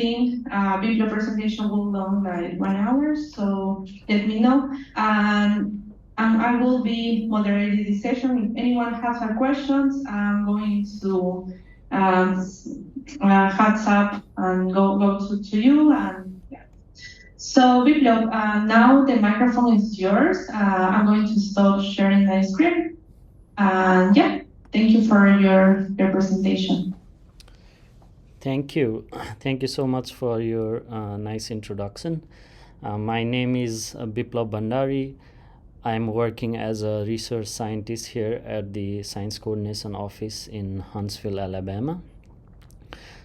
think video presentation will long like 1 hour, so let me know. And I will be moderating this session. If anyone has a questions, I'm going to heads up and go to you. And yeah. So Biplov, now the microphone is yours. I'm going to stop sharing my screen. And yeah, thank you for your presentation. Thank you. Thank you so much for your nice introduction. My name is Biplov Bhandari. I'm working as a research scientist here at the Science Coordination Office in Huntsville, Alabama.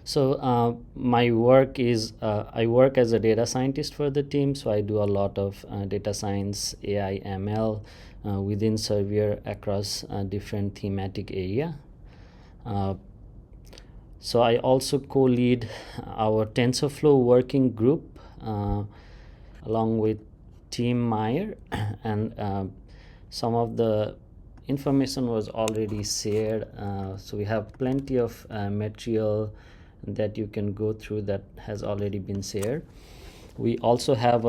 So my work is, I work as a data scientist for the team, so I do a lot of data science, AI, ML within Servier across different thematic area. So I also co-lead our TensorFlow working group along with Team Meyer, and some of the information was already shared. So we have plenty of material that you can go through that has already been shared. We also have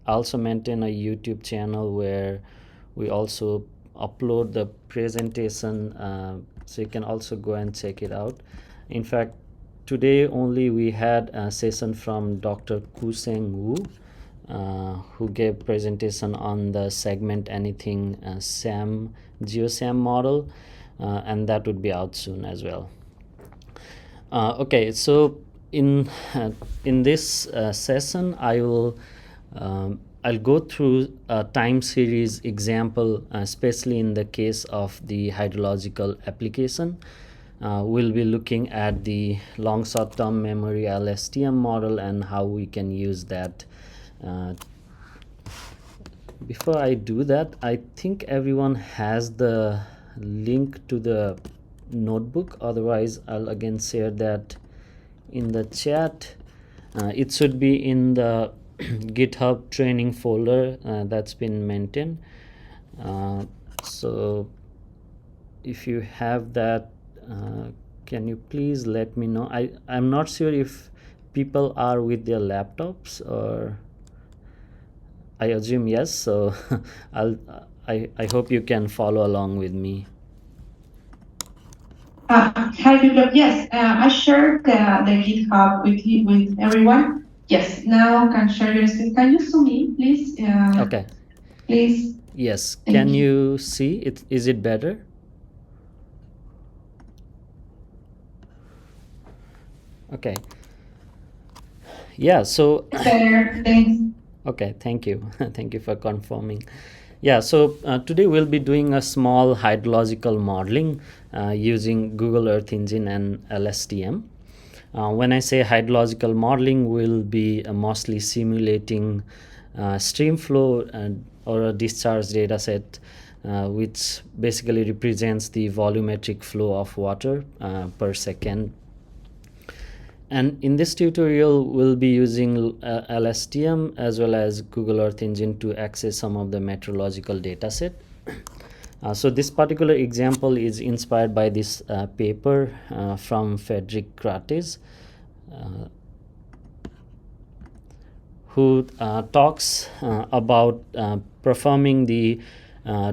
also maintain a YouTube channel where we also upload the presentation, so you can also go and check it out. In fact, today only we had a session from Dr. Kuseng Wu, who gave presentation on the segment anything GeoSAM model, and that would be out soon as well. Okay, so in this session, I'll go through a time series example, especially in the case of the hydrological application. We'll be looking at the long short-term memory LSTM model and how we can use that. Before I do that, I think everyone has the link to the notebook. Otherwise, I'll again share that in the chat. It should be in the GitHub training folder that's been maintained. So if you have that, can you please let me know? I'm not sure if people are with their laptops, or I assume yes. So I hope you can follow along with me. Hi, Biplov. Yes, I shared the GitHub with everyone. Yes, now can share your screen. Can you zoom in, please? Okay. Please. Yes. Can you see it? Is it better? Okay. Yeah. So. Better. Thanks. Okay. Thank you. Thank you for confirming. Yeah, so today we'll be doing a small hydrological modeling using Google Earth Engine and LSTM. When I say hydrological modeling, we'll be mostly simulating stream flow or a discharge data set, which basically represents the volumetric flow of water per second. And in this tutorial, we'll be using LSTM as well as Google Earth Engine to access some of the meteorological data set. So this particular example is inspired by this paper from Frederick Krates, who talks about performing the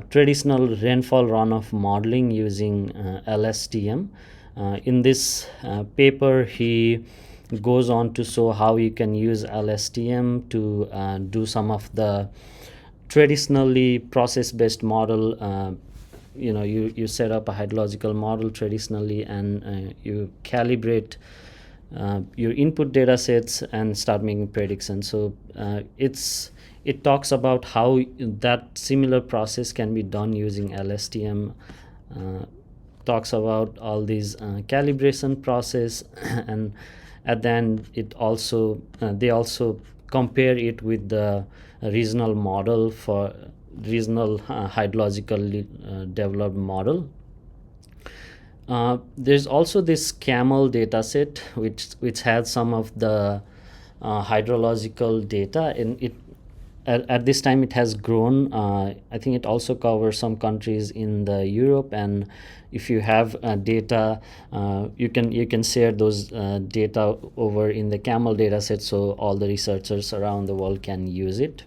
traditional rainfall-runoff modeling using LSTM. In this paper, he goes on to show how you can use LSTM to do some of the traditionally process-based model. You set up a hydrological model traditionally, and you calibrate your input data sets and start making predictions. So it talks about how that similar process can be done using LSTM. Talks about all these calibration process, and at the end it also they also compare it with the regional model for regional hydrologically developed model. There's also this camel data set which has some of the hydrological data, and at this time it has grown. I think it also covers some countries in the Europe, and if you have data, you can share those data over in the camel data set, so all the researchers around the world can use it.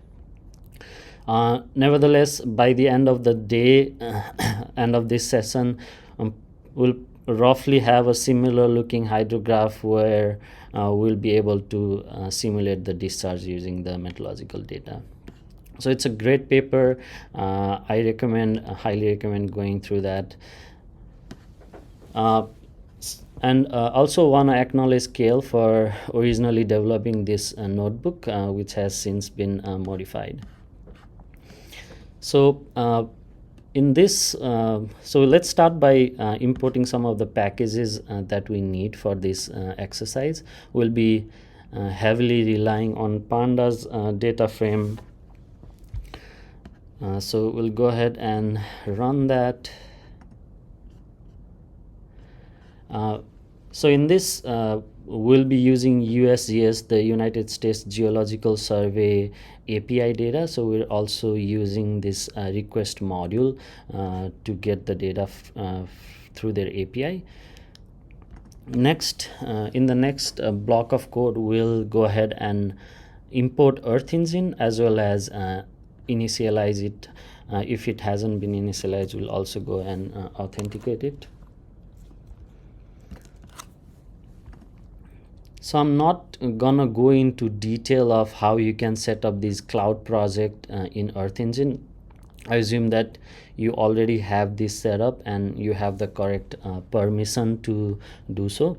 Nevertheless, by the end of the day, end of this session, we'll roughly have a similar looking hydrograph where we'll be able to simulate the discharge using the meteorological data. So it's a great paper. I highly recommend going through that. And also want to acknowledge Kel for originally developing this notebook, which has since been modified. So in this, so let's start by importing some of the packages that we need for this exercise. We'll be heavily relying on Pandas data frame. So we'll go ahead and run that. So in this, we'll be using USGS, the United States Geological Survey API data. So we're also using this request module to get the data through their API. Next, in the next block of code, we'll go ahead and import Earth Engine as well as initialize it. If it hasn't been initialized, we'll also go and authenticate it. So I'm not gonna go into detail of how you can set up this cloud project in Earth Engine. I assume that you already have this set up and you have the correct permission to do so.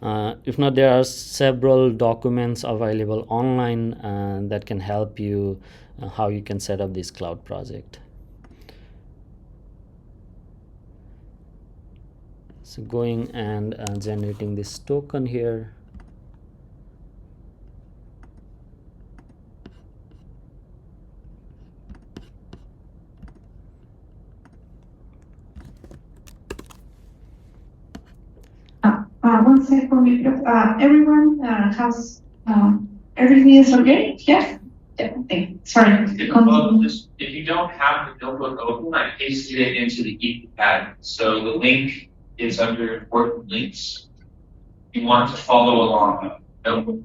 If not, there are several documents available online that can help you how you can set up this cloud project. So going and generating this token here. One second, everyone has everything is okay? Yeah. Sorry. If you don't have the notebook open, I pasted it into the Etherpad. So the link is under important links. You want to follow along. Notebook.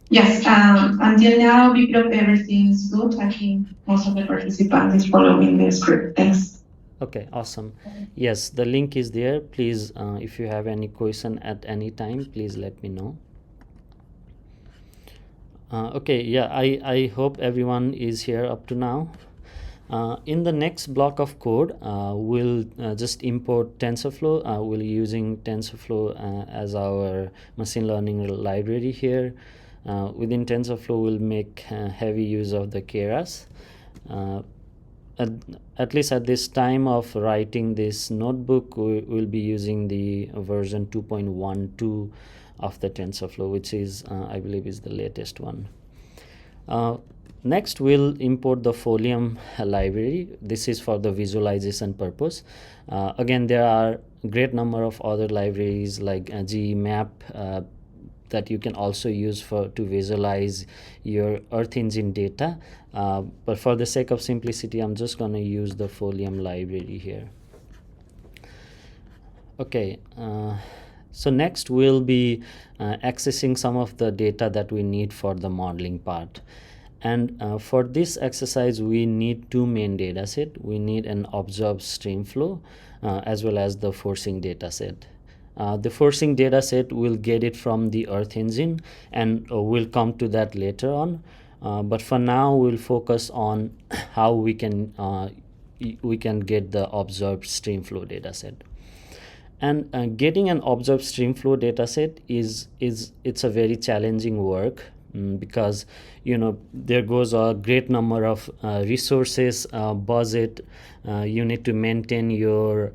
Yes, until now, Biplov, everything is good. I think most of the participants is following the script. Thanks. Okay, awesome. Yes, the link is there. Please, if you have any question at any time, please let me know. Okay, yeah, I hope everyone is here up to now. In the next block of code, we'll just import TensorFlow. We'll using TensorFlow as our machine learning library here. Within TensorFlow, we'll make heavy use of the keras. At least at this time of writing this notebook, we will be using the version 2.12 of the TensorFlow, which is I believe is the latest one. Next, we'll import the Folium library. This is for the visualization purpose. Again, there are a great number of other libraries like GMap that you can also use to visualize your Earth Engine data. But for the sake of simplicity, I'm just going to use the Folium library here. Okay, so next we'll be accessing some of the data that we need for the modeling part. And for this exercise, we need two main data set. We need an observed streamflow as well as the forcing data set. The forcing data set, we'll get it from the Earth Engine, and we'll come to that later on. But for now, we'll focus on how we can get the observed streamflow data set. And getting an observed streamflow data set it's a very challenging work because there goes a great number of resources, budget. You need to maintain your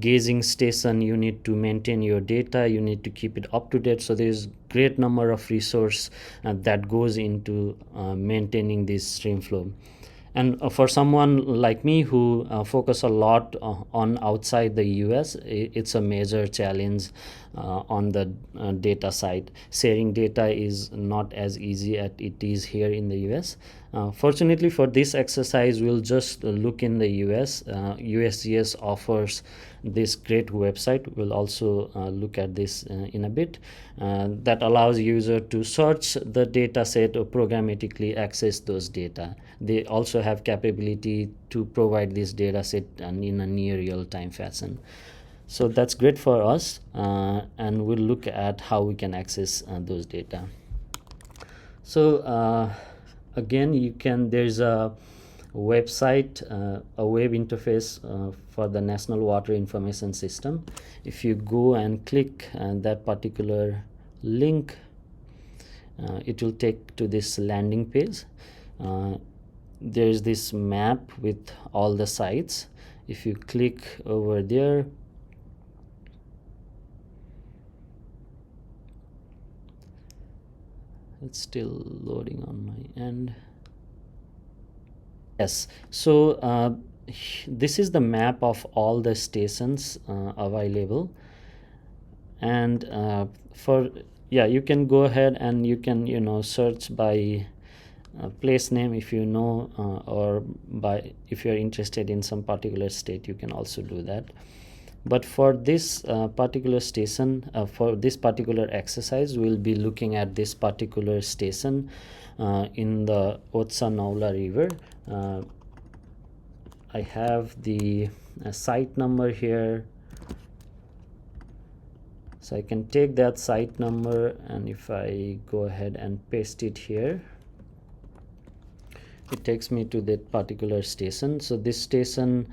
gauging station, you need to maintain your data, you need to keep it up to date. So there's great number of resource that goes into maintaining this streamflow. And for someone like me who focus a lot on outside the US, it's a major challenge on the data side. Sharing data is not as easy as it is here in the US. Fortunately for this exercise, we'll just look in the US. USGS offers this great website. We'll also look at this in a bit. That allows user to search the data set or programmatically access those data. They also have capability to provide this data set in a near real-time fashion. So that's great for us, and we'll look at how we can access those data. So again, there's a website, a web interface for the National Water Information System. If you go and click that particular link, it will take to this landing page. There's this map with all the sites. If you click over there, it's still loading on my end. Yes, so this is the map of all the stations available, and you can go ahead and you can search by place name if you know, or by if you're interested in some particular state, you can also do that. But for this particular station, for this particular exercise, we'll be looking at this particular station in the Otsa Naula River. I have the site number here, so I can take that site number, and if I go ahead and paste it here, it takes me to that particular station. So this station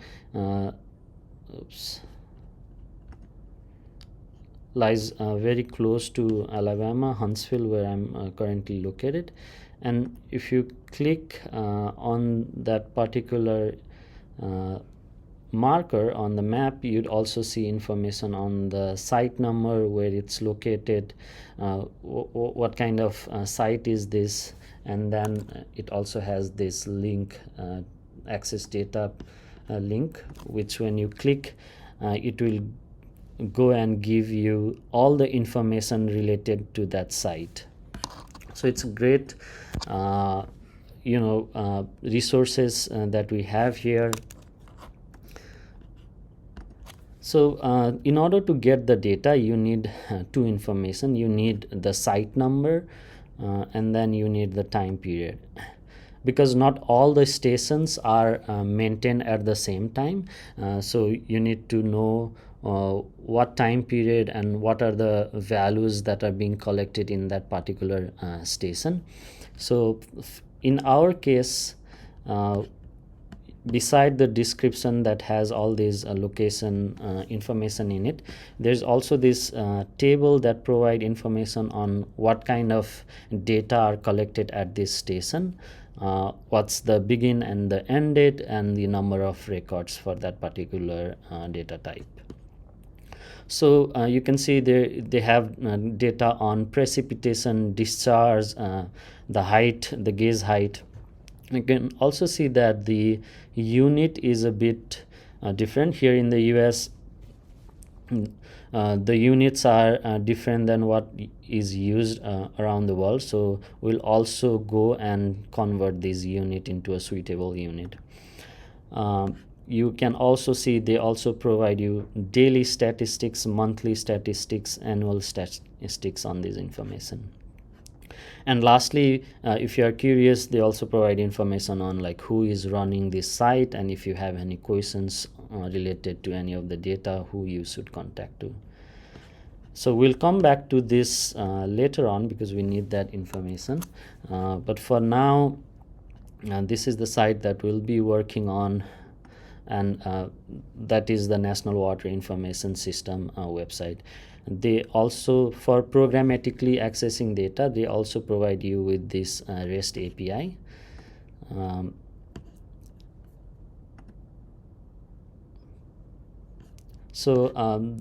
lies very close to Alabama, Huntsville, where I'm currently located. And if you click on that particular marker on the map, you'd also see information on the site number, where it's located, what kind of site is this, and then it also has this link, access data link, which when you click, it will go and give you all the information related to that site. So it's a great resources that we have here. So in order to get the data, you need two information. You need the site number, and then you need the time period, because not all the stations are maintained at the same time. So you need to know what time period and what are the values that are being collected in that particular station. So in our case, beside the description that has all these location information in it, there's also this table that provide information on what kind of data are collected at this station, what's the begin and the end date, and the number of records for that particular data type. So you can see they have data on precipitation, discharge, the height, the gauge height. You can also see that the unit is a bit different. Here in the US, the units are different than what is used around the world. So we'll also go and convert this unit into a suitable unit. You can also see they also provide you daily statistics, monthly statistics, annual statistics on this information. And lastly, if you are curious, they also provide information on like who is running this site, and if you have any questions related to any of the data, who you should contact to. So we'll come back to this later on, because we need that information. But for now, this is the site that we'll be working on, and that is the National Water Information System website. They also, for programmatically accessing data, they also provide you with this REST API. So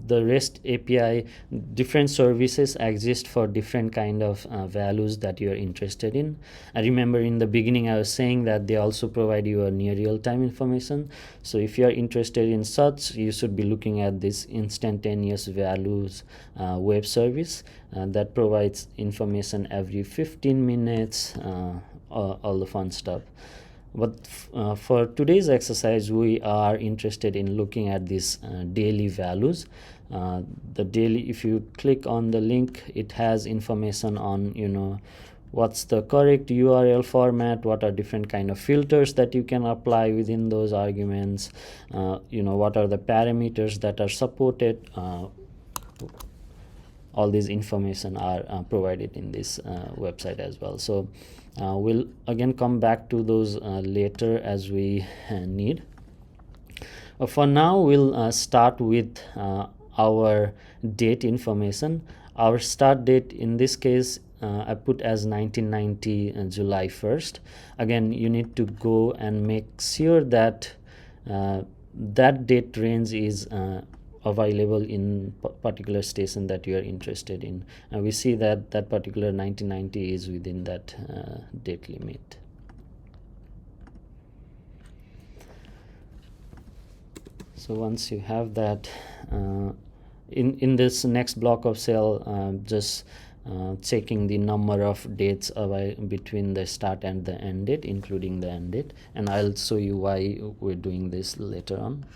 the REST API, different services exist for different kind of values that you are interested in. I remember in the beginning I was saying that they also provide you a near real-time information. So if you are interested in such, you should be looking at this instantaneous values web service that provides information every 15 minutes, all the fun stuff. But for today's exercise, we are interested in looking at these daily values. The daily, if you click on the link, it has information on, what's the correct URL format, what are different kind of filters that you can apply within those arguments, what are the parameters that are supported. All these information are provided in this website as well. So we'll again come back to those later as we need. For now, we'll start with our date information. Our start date in this case I put as 1990 July 1st. Again, you need to go and make sure that that date range is available in particular station that you are interested in. We see that that particular 1990 is within that date limit. So once you have that, in this next block of cell, just checking the number of dates between the start and the end date, including the end date, and I'll show you why we're doing this later on.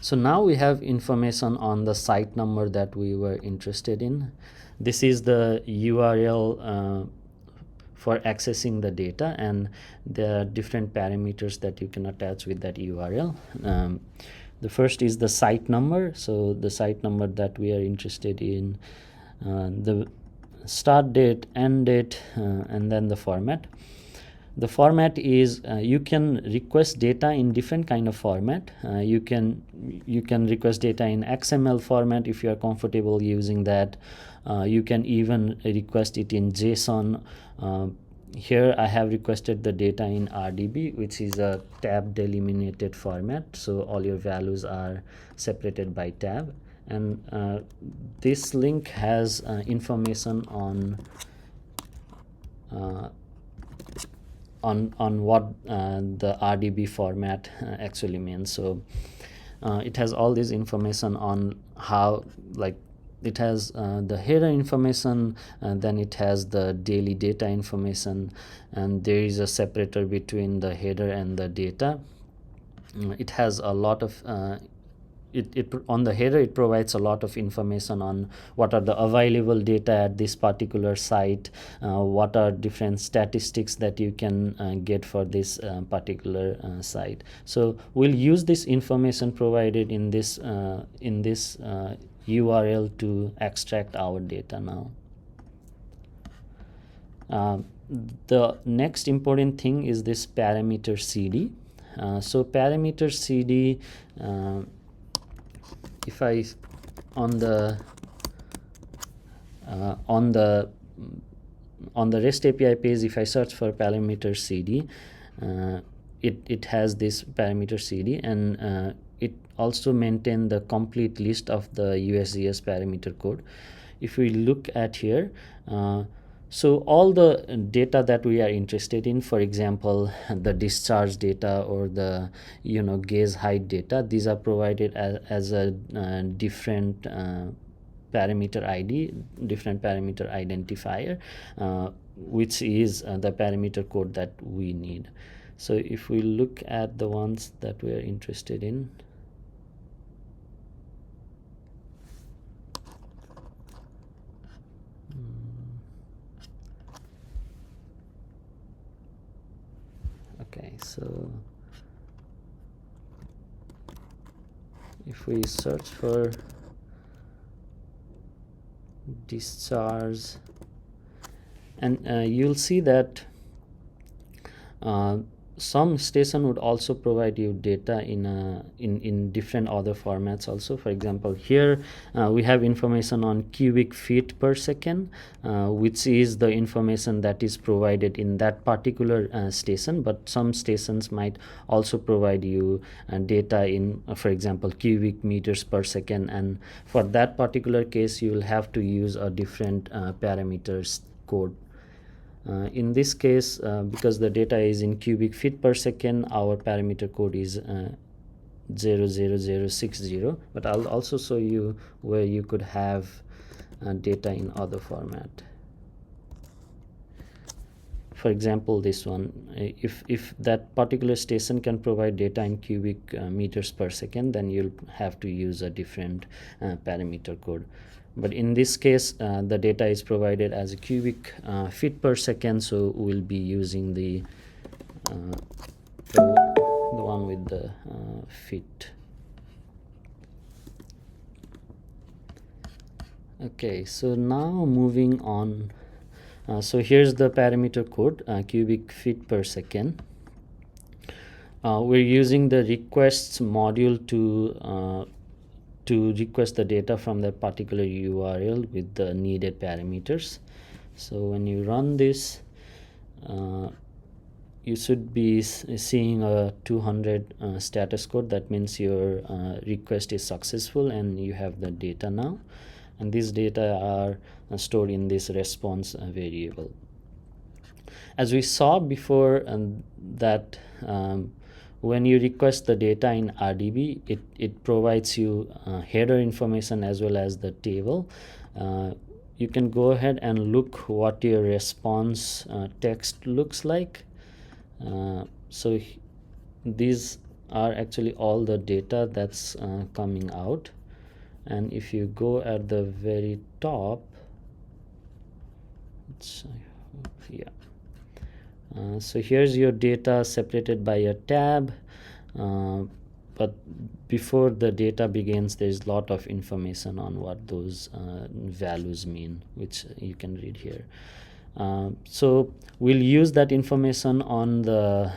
So now we have information on the site number that we were interested in. This is the URL for accessing the data, and there are different parameters that you can attach with that URL. The first is the site number. So the site number that we are interested in, the start date, end date, and then the format. The format is you can request data in different kind of format. You can request data in XML format if you are comfortable using that. You can even request it in JSON. Here I have requested the data in RDB, which is a tab delimited format, so all your values are separated by tab. And this link has information on what the RDB format actually means. So it has all this information on how, like, it has the header information, and then it has the daily data information, and there is a separator between the header and the data. It has a lot of on the header it provides a lot of information on what are the available data at this particular site, what are different statistics that you can get for this particular site. So we'll use this information provided in this URL to extract our data now. The next important thing is this parameter CD. So parameter CD, if I on the REST API page, if I search for parameter CD, it has this parameter CD, and it also maintains the complete list of the USGS parameter code. If we look at here, so all the data that we are interested in, for example, the discharge data or the gauge height data, these are provided as a different parameter ID, different parameter identifier, which is the parameter code that we need. So if we look at the ones that we are interested in, okay, so if we search for discharge, and you'll see that some station would also provide you data in different other formats also. For example, here we have information on cubic feet per second, which is the information that is provided in that particular station, but some stations might also provide you data in, for example, cubic meters per second, and for that particular case you will have to use a different parameters code. In this case, because the data is in cubic feet per second, our parameter code is 00060, but I'll also show you where you could have data in other format. For example, this one, if that particular station can provide data in cubic meters per second, then you'll have to use a different parameter code. But in this case, the data is provided as a cubic feet per second, so we'll be using the one with the feet. Okay, so now moving on. So here's the parameter code, cubic feet per second. We're using the requests module to request the data from that particular URL with the needed parameters. So when you run this, you should be seeing a 200 status code. That means your request is successful and you have the data now, and these data are stored in this response variable. As we saw before, that when you request the data in RDB, it provides you header information as well as the table. You can go ahead and look what your response text looks like. So these are actually all the data that's coming out, and if you go at the very top, so here's your data separated by a tab, but before the data begins, there's a lot of information on what those values mean, which you can read here. So we'll use that information on the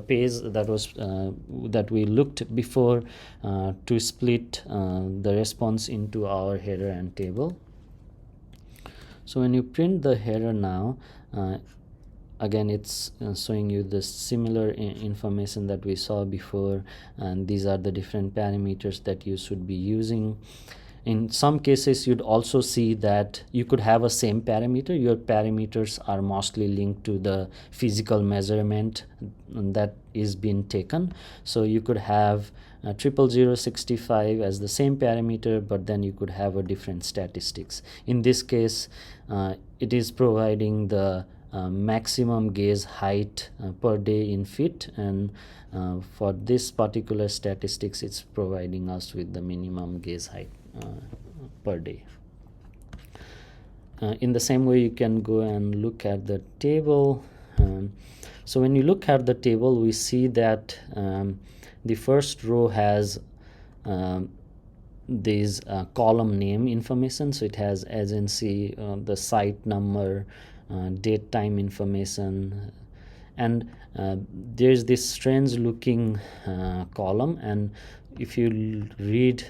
page that was that we looked before to split the response into our header and table. So when you print the header now, again it's showing you the similar information that we saw before, and these are the different parameters that you should be using. In some cases, you'd also see that you could have a same parameter. Your parameters are mostly linked to the physical measurement that is being taken. So you could have 00065 as the same parameter, but then you could have a different statistics. In this case, it is providing the maximum gaze height per day in feet, and for this particular statistics, it's providing us with the minimum gaze height per day. In the same way, you can go and look at the table. So when you look at the table, we see that the first row has this column name information. So it has agency, the site number, date time information, and there's this strange looking column, and if you read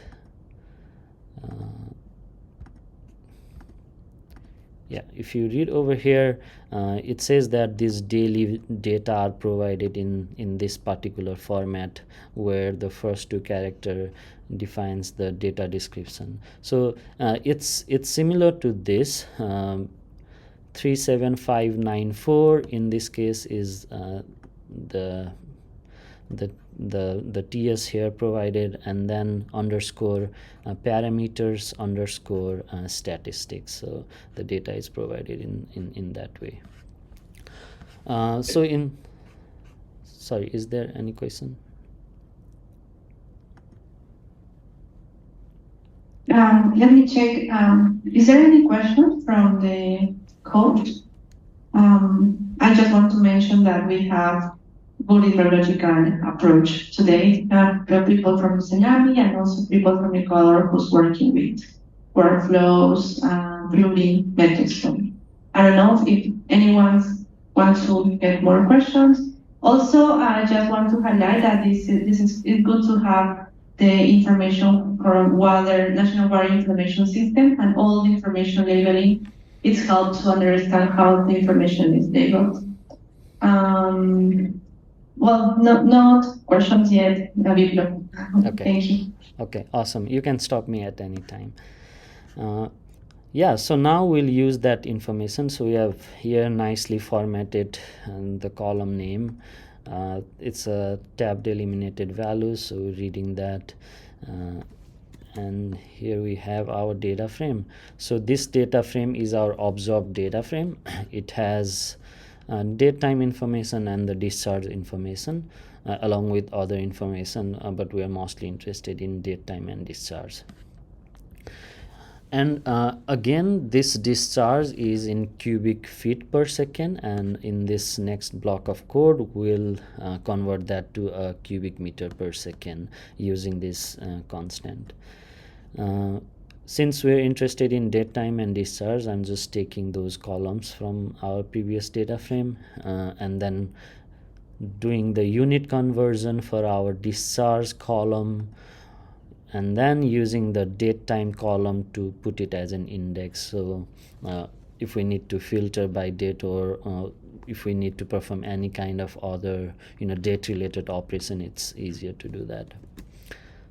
if you read over here, it says that these daily data are provided in this particular format, where the first two character defines the data description. So it's similar to this. 37594 in this case is the TS here provided, and then underscore parameters underscore statistics. So the data is provided in that way. Sorry, is there any question? Let me check. Is there any question from the code? I just want to mention that we have good hydrological approach today. There are people from Tsunami and also people from Ecuador who's working with workflows, building metrics. I don't know if anyone wants to get more questions. Also, I just want to highlight that this is it's good to have the information from National Water Information System, and all the information labeling. It's helped to understand how the information is labeled. Well, not questions yet, Biplov. Okay. Thank you. Okay, awesome. You can stop me at any time. Yeah, so now we'll use that information. So we have here nicely formatted the column name. It's a tab delimited values, so we're reading that. And here we have our data frame. So this data frame is our observed data frame. It has date time information and the discharge information along with other information, but we are mostly interested in date time and discharge. And again, this discharge is in cubic feet per second, and in this next block of code we'll convert that to a cubic meter per second using this constant. Since we're interested in date time and discharge, I'm just taking those columns from our previous data frame and then doing the unit conversion for our discharge column, and then using the date time column to put it as an index. So if we need to filter by date, or if we need to perform any kind of other date related operation, it's easier to do that.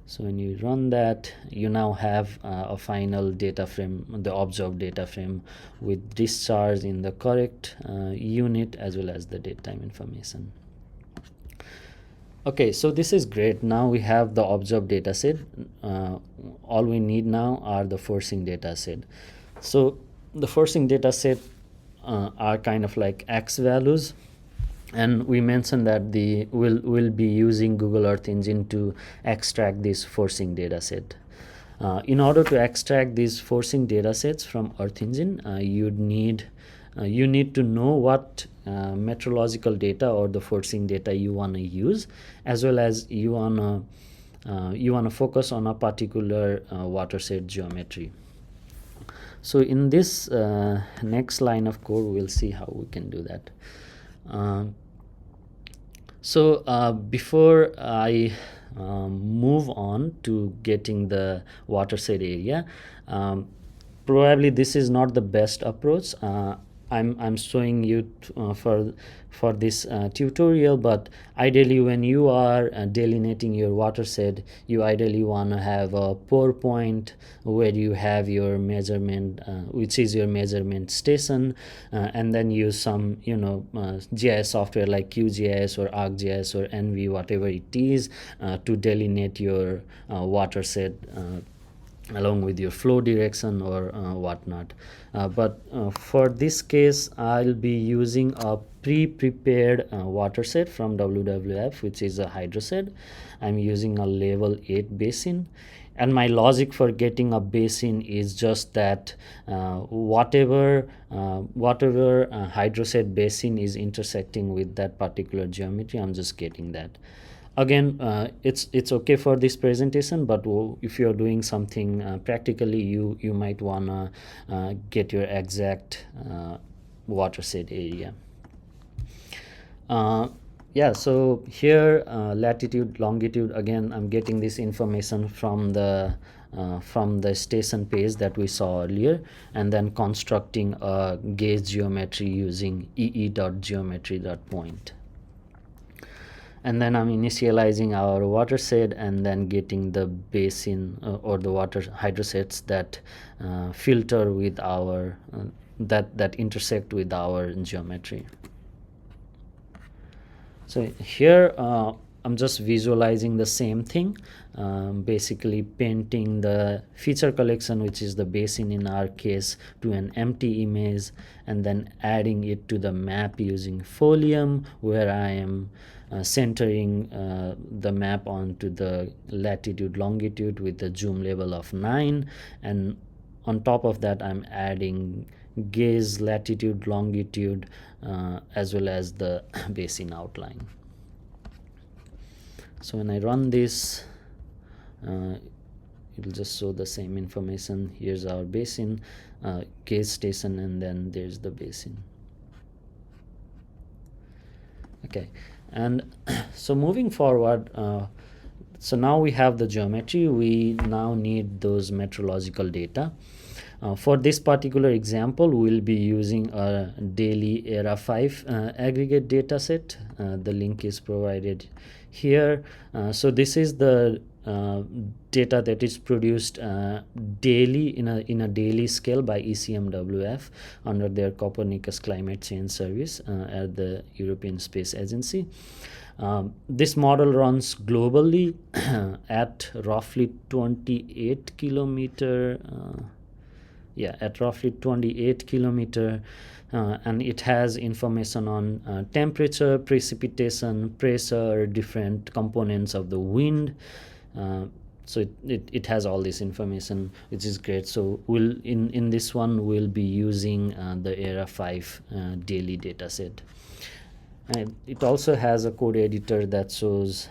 So when you run that, you now have a final data frame, the observed data frame, with discharge in the correct unit as well as the date time information. Okay, so this is great. Now we have the observed data set. All we need now are the forcing data set. So the forcing data set are kind of like X values, and we mentioned that we'll be using Google Earth Engine to extract this forcing data set. In order to extract these forcing data sets from Earth Engine, you need to know what meteorological data or the forcing data you want to use, as well as you want to focus on a particular watershed geometry. So in this next line of code, we'll see how we can do that. So before I move on to getting the watershed area, probably this is not the best approach. I'm showing you for this tutorial, but ideally when you are delineating your watershed, you ideally want to have a pour point where you have your measurement, which is your measurement station, and then use some GIS software like QGIS or ArcGIS or NV, whatever it is, to delineate your watershed along with your flow direction or whatnot. But for this case, I'll be using a pre-prepared watershed from WWF, which is a hydroshed. I'm using a level 8 basin, and my logic for getting a basin is just that whatever hydroshed basin is intersecting with that particular geometry, I'm just getting that. Again, it's okay for this presentation, but if you're doing something practically, you might wanna get your exact watershed area. Yeah, so here latitude, longitude, again I'm getting this information from the station page that we saw earlier, and then constructing a gauge geometry using ee.geometry.point. And then I'm initializing our watershed and then getting the basin or the water hydrosets that filter with our that intersect with our geometry. So here I'm just visualizing the same thing, basically painting the feature collection, which is the basin in our case, to an empty image, and then adding it to the map using Folium, where I am centering the map onto the latitude longitude with the zoom level of 9, and on top of that I'm adding gauge latitude longitude as well as the basin outline. So when I run this, it'll just show the same information. Here's our basin, gauge station, and then there's the basin. Okay, and so moving forward, so now we have the geometry, we now need those meteorological data. For this particular example, we'll be using a daily ERA 5 aggregate data set. The link is provided here. So this is the data that is produced daily in a daily scale by ECMWF under their Copernicus Climate Change Service at the European Space Agency. This model runs globally at roughly 28 kilometer. At roughly 28 kilometer, and it has information on temperature, precipitation, pressure, different components of the wind. So it has all this information, which is great. So we'll in this one we'll be using the ERA 5 daily data set. And it also has a code editor that shows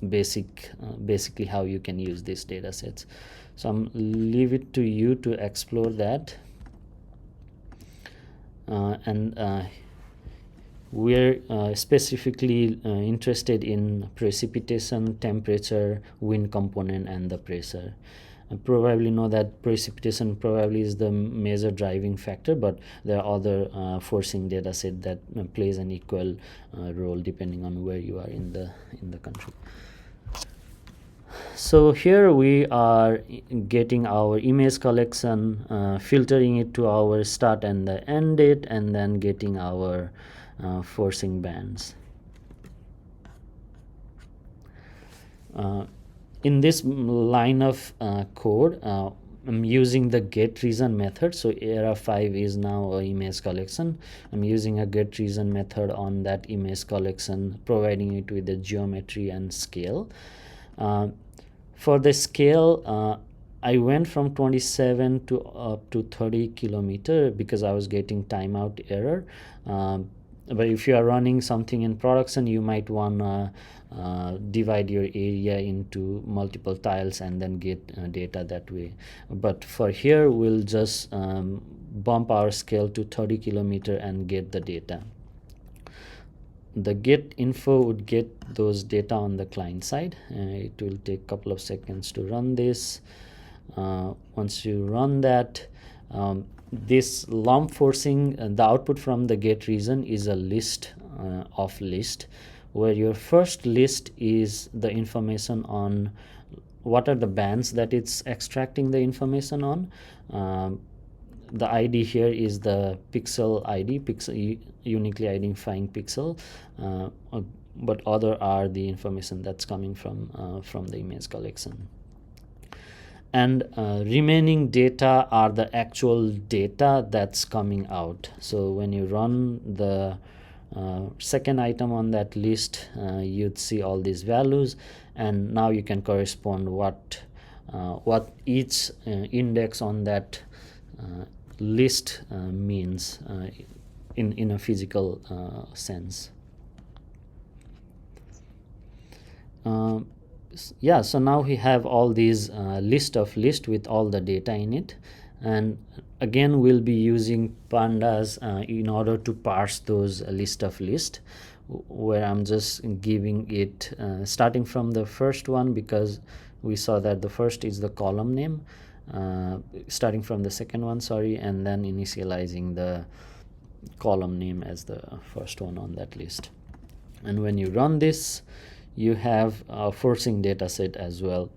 basically how you can use these data sets. So I'm leave it to you to explore that. We're specifically interested in precipitation, temperature, wind component, and the pressure. I probably know that precipitation probably is the major driving factor, but there are other forcing data set that plays an equal role depending on where you are in the country. So here we are getting our image collection, filtering it to our start and the end date, and then getting our forcing bands. In this line of code, I'm using the get reason method. So ERA 5 is now an image collection. I'm using a get reason method on that image collection, providing it with the geometry and scale. For the scale, I went from 27 to up to 30 kilometer because I was getting timeout error. But if you are running something in production, you might want to divide your area into multiple tiles and then get data that way. But for here, we'll just bump our scale to 30 kilometer and get the data. The get info would get those data on the client side. It will take a couple of seconds to run this. Once you run that, this lump forcing, the output from the get reason is a list of list, where your first list is the information on what are the bands that it's extracting the information on. The ID here is the pixel ID, uniquely identifying pixel, but other are the information that's coming from the image collection. And remaining data are the actual data that's coming out. So when you run the second item on that list, you'd see all these values, and now you can correspond what each index on that list means in a physical sense. So now we have all these list with all the data in it, and again we'll be using pandas in order to parse those list, where I'm just giving it starting from the first one, because we saw that the first is the column name, starting from the second one, and then initializing the column name as the first one on that list. And when you run this, you have a forcing data set as well,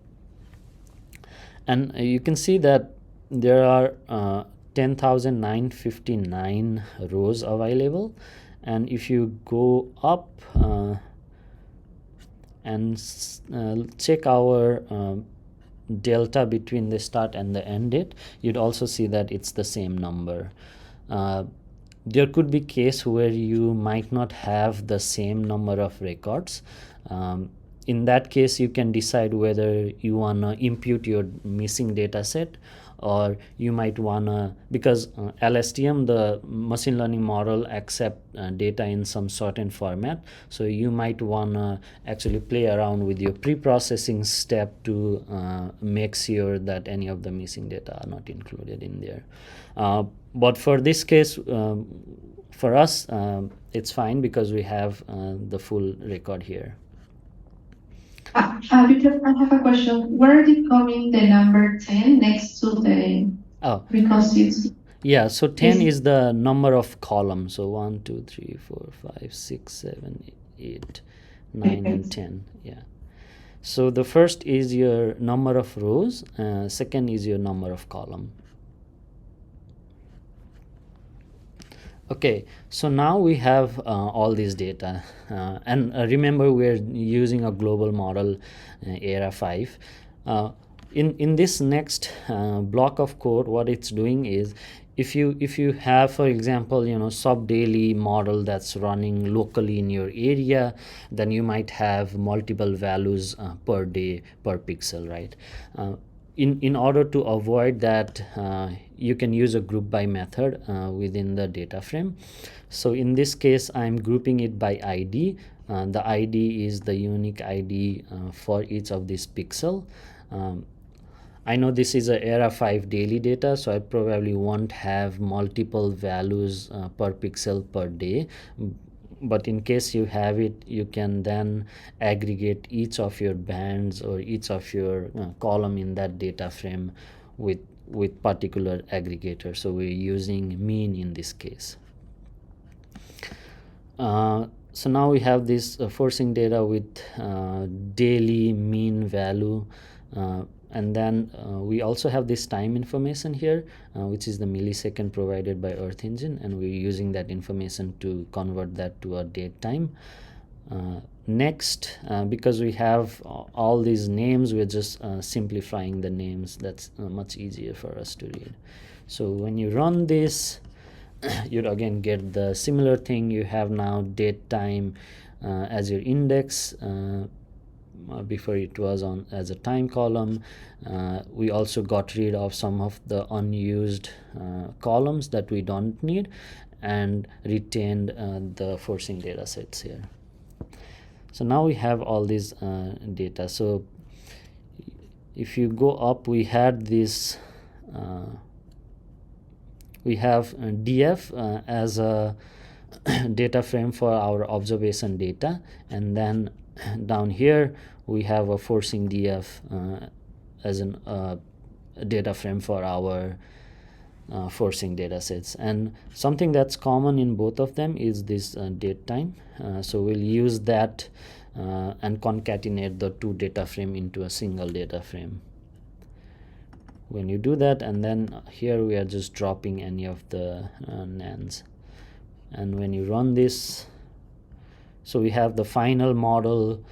and you can see that there are 10,959 rows available. And if you go up and check our delta between the start and the end date, you'd also see that it's the same number. There could be case where you might not have the same number of records. In that case, you can decide whether you want to impute your missing data set, or you might want to, because LSTM, the machine learning model, accept data in some certain format, so you might want to actually play around with your pre-processing step to make sure that any of the missing data are not included in there. But for this case, for us, it's fine because we have the full record here. Because I have a question. Where did coming the number 10 next to the, because it's, yeah, so 10 is the number of columns. So 1, 2, 3, 4, 5, 6, 7, 8, 9, and 10. Yeah. So the first is your number of rows, second is your number of column. Okay, so now we have all this data, and remember we're using a global model, ERA 5. In this next block of code, what it's doing is, if you have, for example, sub-daily model that's running locally in your area, then you might have multiple values per day per pixel, right? In order to avoid that, you can use a group by method within the data frame. So in this case, I'm grouping it by ID. The ID is the unique ID for each of these pixel. I know this is a ERA 5 daily data, so I probably won't have multiple values per pixel per day. But in case you have it, you can then aggregate each of your bands or each of your column in that data frame with particular aggregator. So we're using mean in this case. So now we have this forcing data with daily mean value, and then we also have this time information here, which is the millisecond provided by Earth Engine, and we're using that information to convert that to a date time. Next, because we have all these names, we're just simplifying the names. That's much easier for us to read. So when you run this, you'd again get the similar thing. You have now date time as your index. Before it was on as a time column. We also got rid of some of the unused columns that we don't need, and retained the forcing data sets here. So now we have all this data. So if you go up, we had this, we have DF as a data frame for our observation data, and then down here we have a forcing DF as an data frame for our forcing data sets. And something that's common in both of them is this date time. So we'll use that and concatenate the two data frame into a single data frame. When you do that, and then here we are just dropping any of the nans. And when you run this, so we have the final model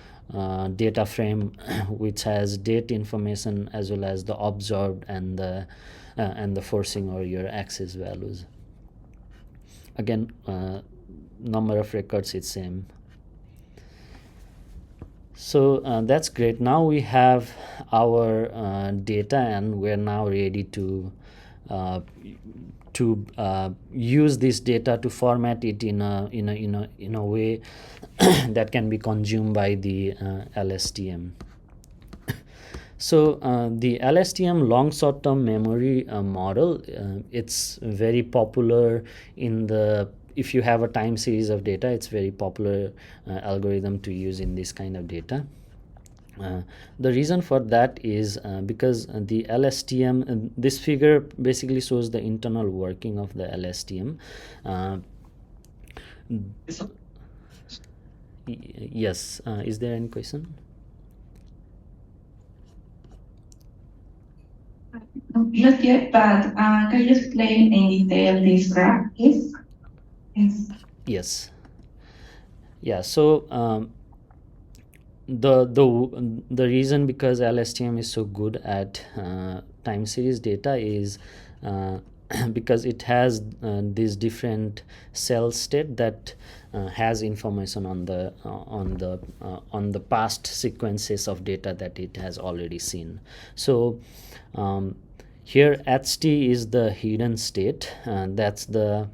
data frame which has date information as well as the observed and the forcing or your axis values. Again, number of records is same. So that's great. Now we have our data, and we're now ready to use this data to format it in a way that can be consumed by the LSTM. So the LSTM long short-term memory model, it's very popular in the, if you have a time series of data, it's very popular algorithm to use in this kind of data. The reason for that is because the LSTM, this figure basically shows the internal working of the LSTM. Yes, is there any question? Not yet, but can you explain in detail this graph, please? Yes. Yes. Yeah. So the reason because LSTM is so good at time series data is because it has these different cell state that has information on the past sequences of data that it has already seen. So here HT is the hidden state, that's the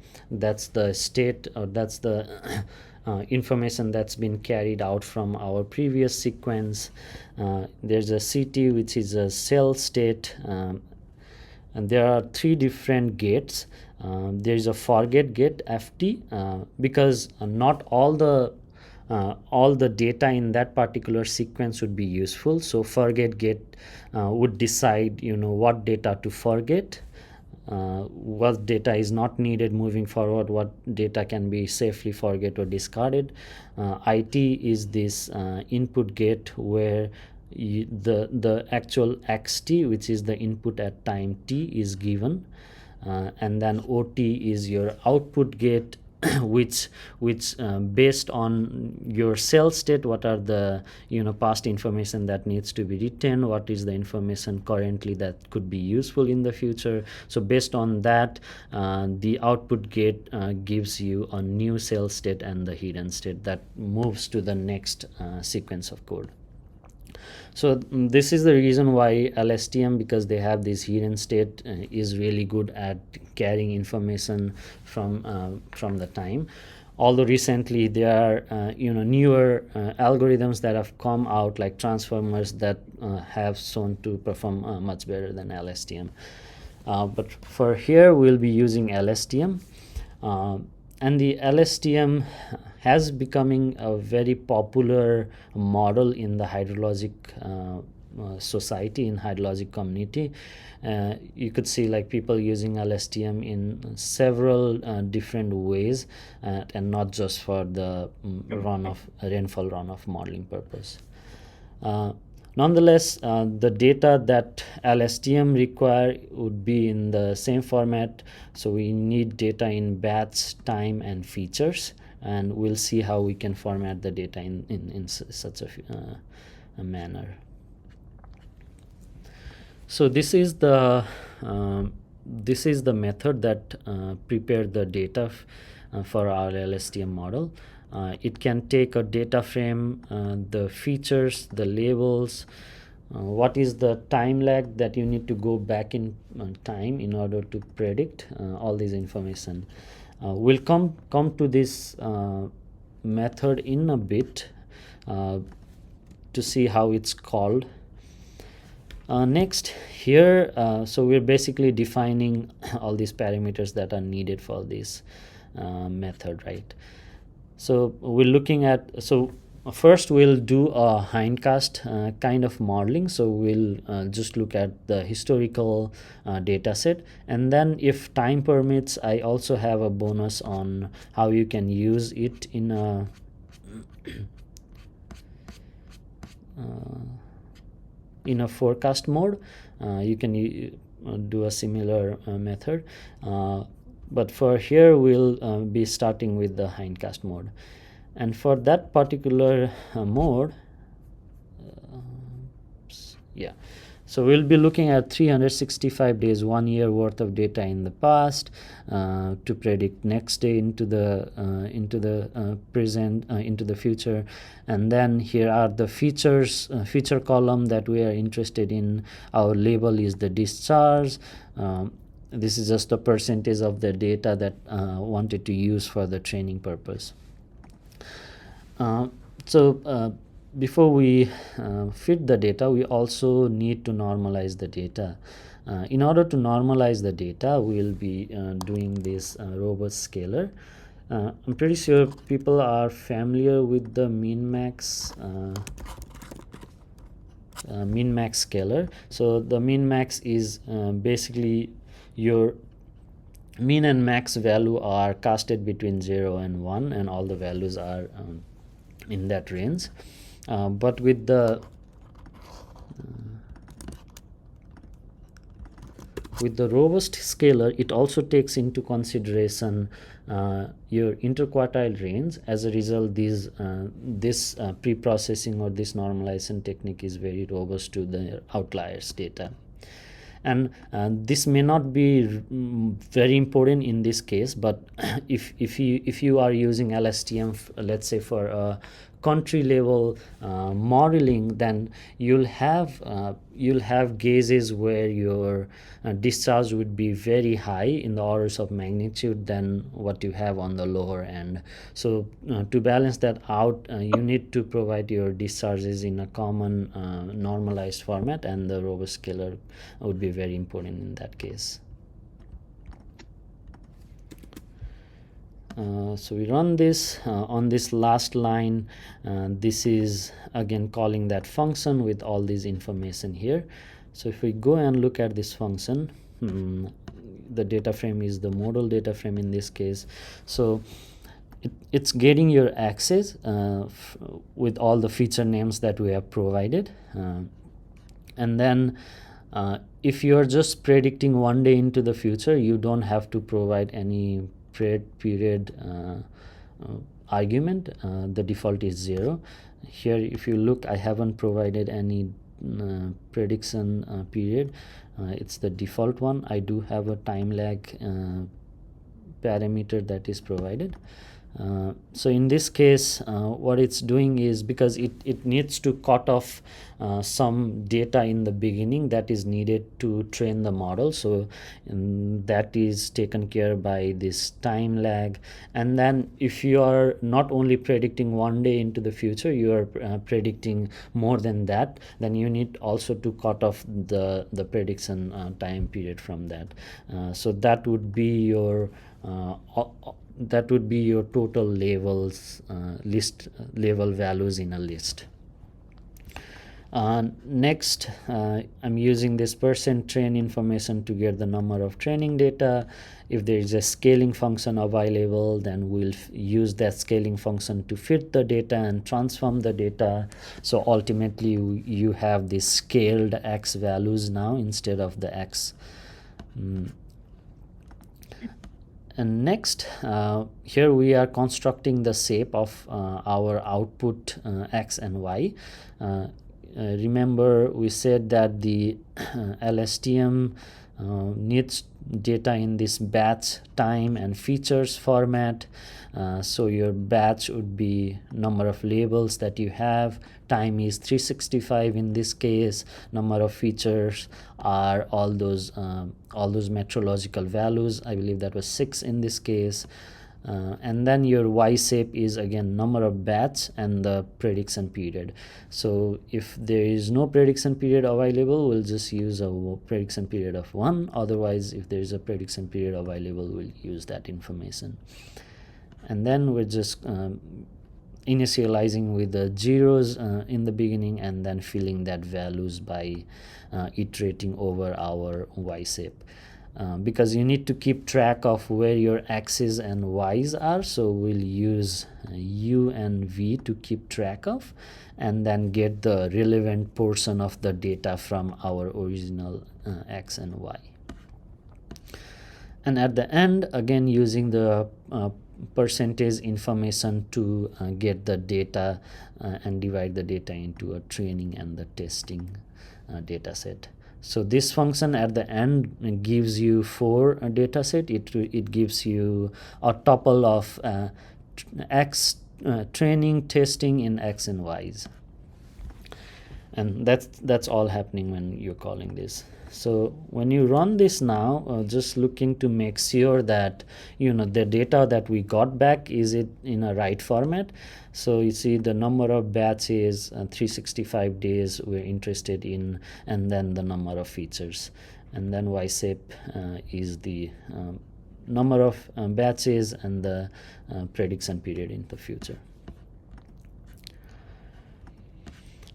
state, or that's the information that's been carried out from our previous sequence. There's a CT, which is a cell state, and there are three different gates. There is a forget get ft because not all the data in that particular sequence would be useful. So forget get would decide what data to forget, what data is not needed moving forward, what data can be safely forget or discarded. It is this input get where the actual xt, which is the input at time t, is given, and then ot is your output get which based on your cell state, what are the past information that needs to be written, what is the information currently that could be useful in the future. So based on that, the output gate gives you a new cell state and the hidden state that moves to the next sequence of code. So this is the reason why LSTM, because they have this hidden state, is really good at carrying information from the time. Although recently there are newer algorithms that have come out, like transformers, that have shown to perform much better than LSTM. But for here we'll be using LSTM, and the LSTM has becoming a very popular model in the hydrologic society, in hydrologic community. You could see like people using LSTM in several different ways, and not just for the rainfall runoff modeling purpose. Nonetheless, the data that LSTM require would be in the same format, so we need data in batch, time, and features, and we'll see how we can format the data in such a manner. So this is the method that prepared the data for our LSTM model. It can take a data frame, the features, the labels, what is the time lag that you need to go back in time in order to predict all this information. We'll come to this method in a bit to see how it's called. Next here, so we're basically defining all these parameters that are needed for this method, right? So we're looking at, so first we'll do a hindcast kind of modeling. So we'll just look at the historical data set, and then if time permits, I also have a bonus on how you can use it in a forecast mode. You can do a similar method, but for here we'll be starting with the hindcast mode. And for that particular mode, so we'll be looking at 365 days, 1 year worth of data in the past, to predict next day into the present, into the future. And then here are the features, feature column that we are interested in. Our label is the discharge. This is just the percentage of the data that wanted to use for the training purpose. Before we fit the data, we also need to normalize the data. In order to normalize the data, we'll be doing this robust scaler. I'm pretty sure people are familiar with the min-max scaler. So the min-max is basically your mean and max value are casted between 0 and 1, and all the values are in that range. But with the robust scaler, it also takes into consideration your interquartile range. As a result, this pre-processing or this normalization technique is very robust to the outliers data. And this may not be very important in this case, but if you are using LSTM, let's say for a country level modeling, then you'll have gauges where your discharge would be very high in the orders of magnitude than what you have on the lower end. So to balance that out, you need to provide your discharges in a common normalized format, and the robust scaler would be very important in that case. So we run this on this last line. This is again calling that function with all this information here. So if we go and look at this function, the data frame is the modal data frame in this case. So it's getting your axis with all the feature names that we have provided, and then if you're just predicting one day into the future, you don't have to provide any period argument. The default is 0. Here if you look, I haven't provided any prediction period. It's the default one. I do have a time lag parameter that is provided. So in this case, what it's doing is, because it needs to cut off some data in the beginning that is needed to train the model, so that is taken care by this time lag. And then if you are not only predicting one day into the future, you are predicting more than that, then you need also to cut off the prediction time period from that. So that would be your total levels list level values in a list. Next, I'm using this %train information to get the number of training data. If there is a scaling function available, then we'll use that scaling function to fit the data and transform the data. So ultimately you have these scaled x values now instead of the x. And next, here we are constructing the shape of our output x and y. Remember we said that the LSTM needs data in this batch, time, and features format. So your batch would be number of labels that you have, time is 365 in this case, number of features are all those meteorological values. I believe that was 6 in this case. And then your y shape is again number of batch and the prediction period. So if there is no prediction period available, we'll just use a prediction period of 1. Otherwise, if there is a prediction period available, we'll use that information. And then we're just initializing with the zeros in the beginning, and then filling that values by iterating over our y shape. Because you need to keep track of where your x's and y's are, so we'll use u and v to keep track of, and then get the relevant portion of the data from our original x and y. And at the end, again using the percentage information to get the data and divide the data into a training and the testing data set. So this function at the end gives you 4 data set. It gives you a tuple of x training, testing in x and y's, and that's all happening when you're calling this. So when you run this now, just looking to make sure that the data that we got back is it in a right format. So you see the number of batches, 365 days we're interested in, and then the number of features, and then y shape is the number of batches and the prediction period in the future.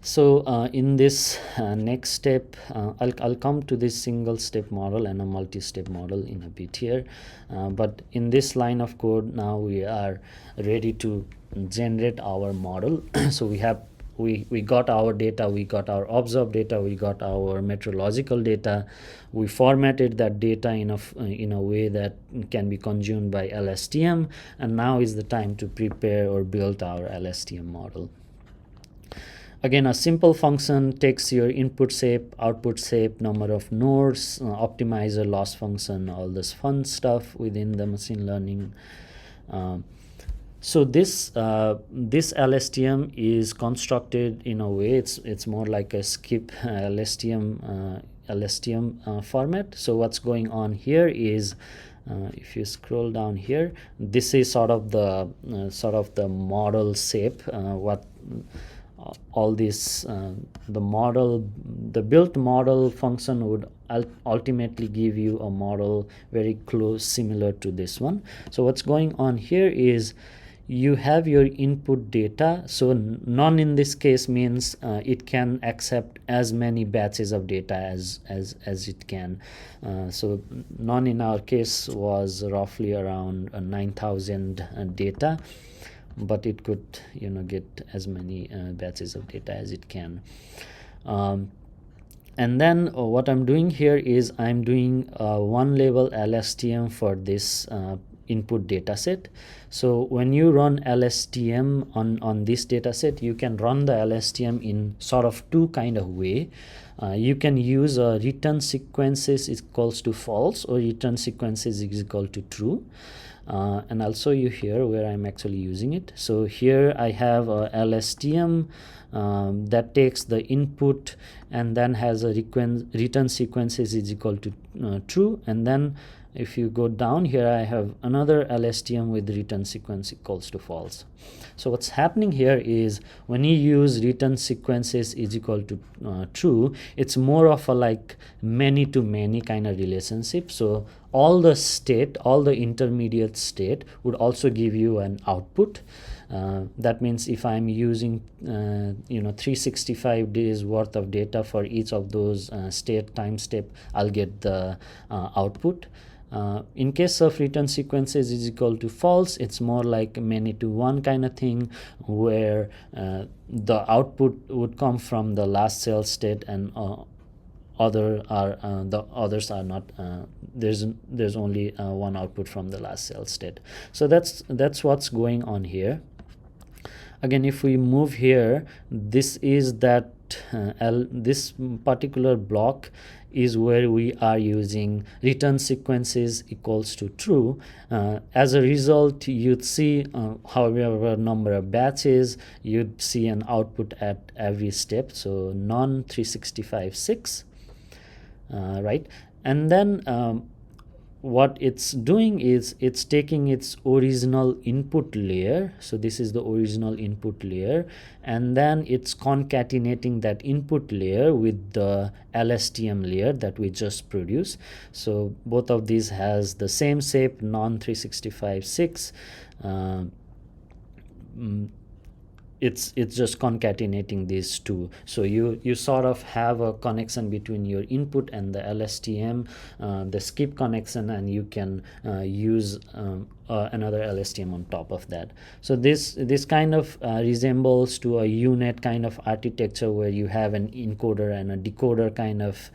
So in this next step, I'll come to this single step model and a multi-step model in a bit here, but in this line of code now we are ready to generate our model. So we got our data, we got our observed data, we got our meteorological data, we formatted that data in a way that can be consumed by LSTM, and now is the time to prepare or build our LSTM model. Again, a simple function takes your input shape, output shape, number of nodes, optimizer, loss function, all this fun stuff within the machine learning. So this LSTM is constructed in a way it's more like a skip LSTM format. So what's going on here is, if you scroll down here, this is sort of the model shape. What all this the built model function would ultimately give you a model very close, similar to this one. So what's going on here is you have your input data. So none in this case means it can accept as many batches of data as it can. So none in our case was roughly around 9,000 data, but it could get as many batches of data as it can. And then what I'm doing here is I'm doing one level LSTM for this input data set. So when you run LSTM on this data set, you can run the LSTM in sort of two kind of way. You can use a return sequences is equals to false, or return sequences is equal to true. And I'll show you here where I'm actually using it. So here I have a LSTM that takes the input and then has a return sequences is equal to true. And then if you go down here, I have another LSTM with return sequence equals to false. So what's happening here is when you use return sequences is equal to true, it's more of a like many to many kind of relationship. So all the intermediate state would also give you an output. That means if I'm using 365 days worth of data for each of those time step, I'll get the output. In case of return sequences is equal to false, it's more like many to one kind of thing, where the output would come from the last cell state, and the others are not. There's only one output from the last cell state. So that's what's going on here. Again, if we move here, this is that this particular block is where we are using return sequences equals to true. As a result, you'd see however number of batches, you'd see an output at every step. So non 365.6, right? And then what it's doing is it's taking its original input layer. So this is the original input layer, and then it's concatenating that input layer with the LSTM layer that we just produced. So both of these has the same shape, non 365.6. It's just concatenating these two. So you sort of have a connection between your input and the LSTM, the skip connection, and you can use another LSTM on top of that. So this kind of resembles to a UNet kind of architecture, where you have an encoder and a decoder kind of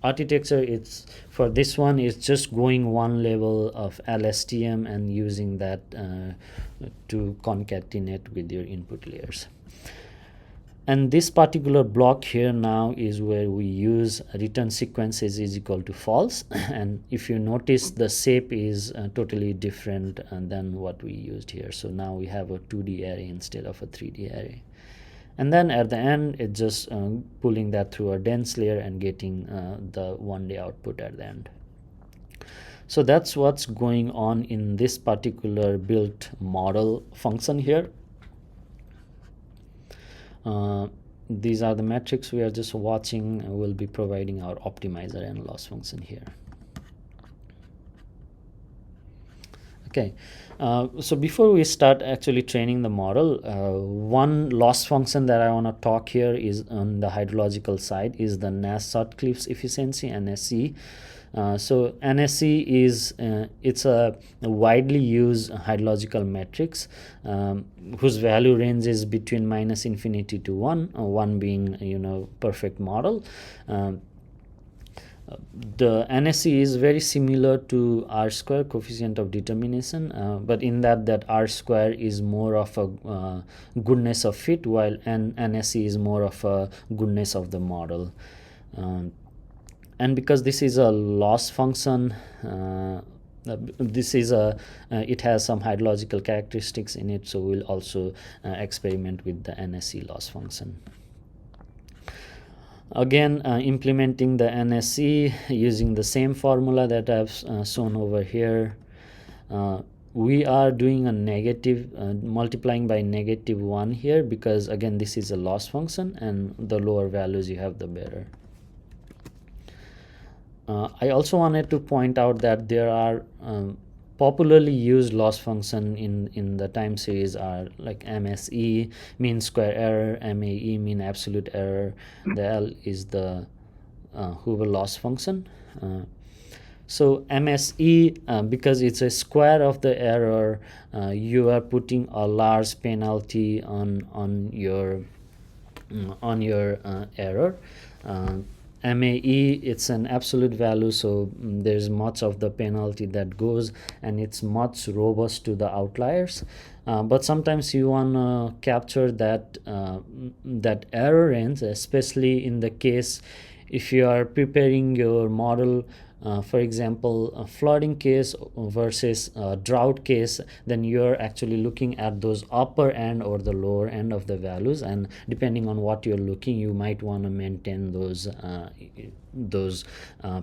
architecture. It's for this one, it's just going one level of LSTM and using that to concatenate with your input layers. And this particular block here now is where we use return sequences is equal to false. And if you notice, the shape is totally different than what we used here. So now we have a 2D array instead of a 3D array. And then at the end, it's just pulling that through a dense layer and getting the one-day output at the end. So that's what's going on in this particular built model function here. These are the metrics we are just watching. We'll be providing our optimizer and loss function here. Okay, so before we start actually training the model, one loss function that I want to talk here is on the hydrological side is the Nash-Sutcliffe's efficiency, NSE. So NSE is it's a widely used hydrological matrix whose value ranges between -infinity to 1, 1 being perfect model. The NSE is very similar to R-square, coefficient of determination, but in that R-square is more of a goodness of fit, while NSE is more of a goodness of the model. And because this is a loss function, it has some hydrological characteristics in it, so we'll also experiment with the NSE loss function. Again, implementing the NSE using the same formula that I've shown over here. We are doing a negative, multiplying by -1 here, because again this is a loss function, and the lower values you have, the better. I also wanted to point out that there are popularly used loss function in the time series are like MSE, mean square error, MAE, mean absolute error. The L is the Hoover loss function. So MSE, because it's a square of the error, you are putting a large penalty on your error. MAE, it's an absolute value, so there's much of the penalty that goes, and it's much robust to the outliers. But sometimes you want to capture that error range, especially in the case if you are preparing your model, for example, a flooding case versus a drought case, then you're actually looking at those upper end or the lower end of the values, and depending on what you're looking, you might want to maintain those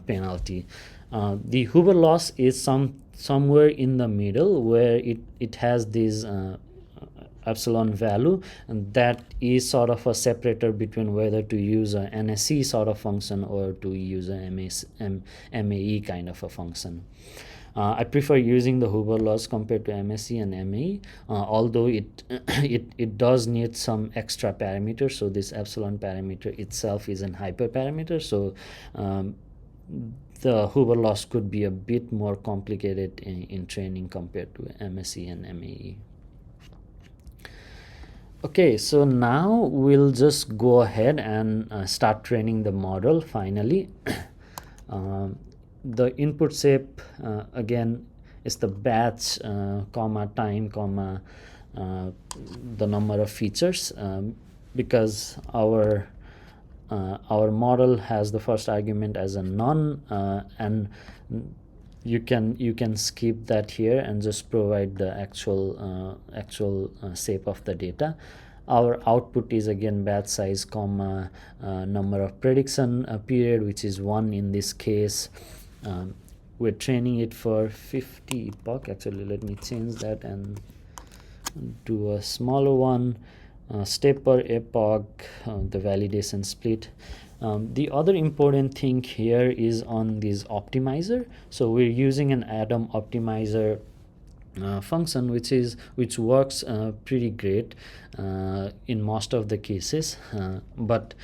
penalty. The Hoover loss is somewhere in the middle, where it has this epsilon value, and that is sort of a separator between whether to use a NSE sort of function or to use a MAE kind of a function. I prefer using the Hoover loss compared to MSE and MAE, although it does need some extra parameters. So this epsilon parameter itself is an hyperparameter, so the Hoover loss could be a bit more complicated in training compared to MSE and MAE. Okay, so now we'll just go ahead and start training the model finally. The input shape, again, is the batch, comma, time, comma, the number of features, because our model has the first argument as a none, and you can skip that here and just provide the actual shape of the data. Our output is again batch size, comma, number of prediction period, which is 1 in this case. We're training it for 50 epoch. Actually, let me change that and do a smaller one. Step per epoch, the validation split. The other important thing here is on this optimizer. So we're using an Atom optimizer function, which works pretty great in most of the cases, but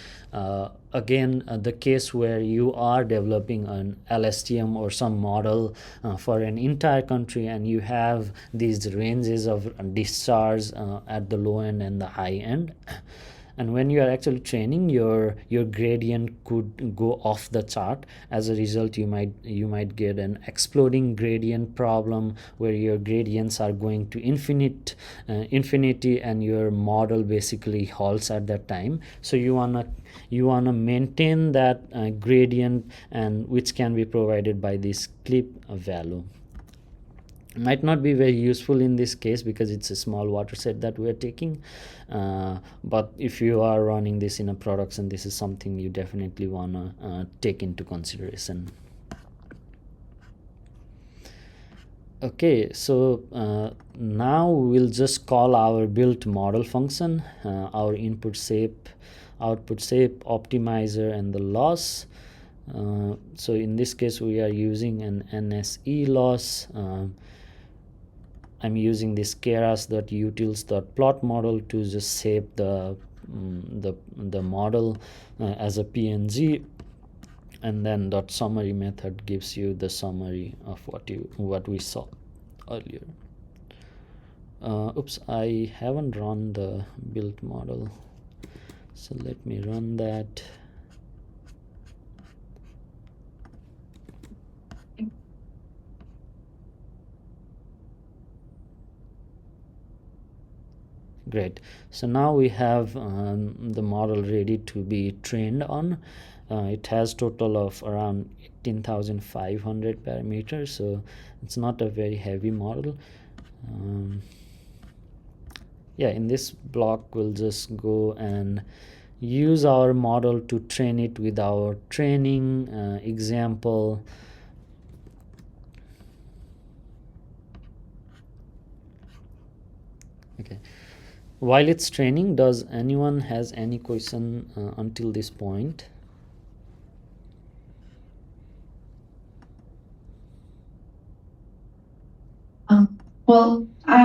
again, the case where you are developing an LSTM or some model for an entire country, and you have these ranges of discharge at the low end and the high end, and when you are actually training, your gradient could go off the chart. As a result, you might get an exploding gradient problem where your gradients are going to infinity, and your model basically halts at that time. So you wanna maintain that gradient, and which can be provided by this clip value. Might not be very useful in this case because it's a small water set that we're taking, but if you are running this in a production, this is something you definitely want to take into consideration. Okay, so now we'll just call our built model function, our input shape, output shape, optimizer, and the loss. So in this case, we are using an NSE loss. I'm using this keras.utils.plot model to just save the model as a PNG, and then .summary method gives you the summary of what we saw earlier. Oops, I haven't run the built model, so let me run that. Great. So now we have the model ready to be trained on. It has total of around 18,500 parameters, so it's not a very heavy model. Yeah, in this block we'll just go and use our model to train it with our training example. Okay. While it's training, does anyone has any question until this point?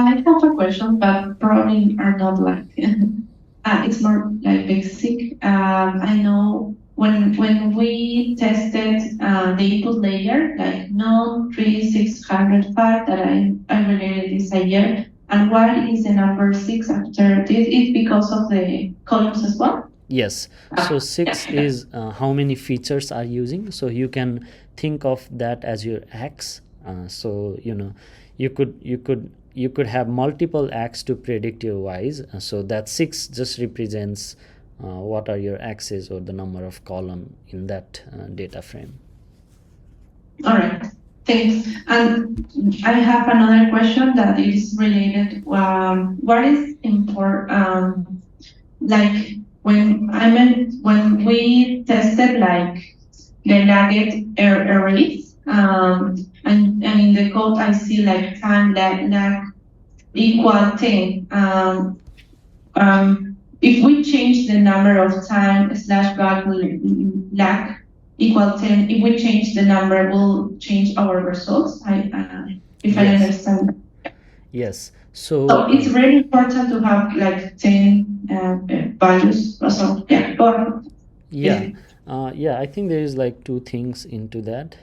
I have a question, but probably are not like, it's more like basic. I know when we tested the input layer, like no 3605 that I related this a year, and why is the number 6 after this? It's because of the columns as well? Yes, so 6 is how many features are using, so you can think of that as your x. So you could have multiple x to predict your y's, so that 6 just represents what are your x's or the number of column in that data frame. All right, thanks. And I have another question that is related. What is important? Like when we tested like the lagged arrays, and in the code I see like time lag equal 10. If we change the number of time slash value lag equal 10, if we change the number, will change our results. If I understand. Yes. So it's really important to have like 10 values. So yeah, go ahead. Yeah, I think there is like two things into that.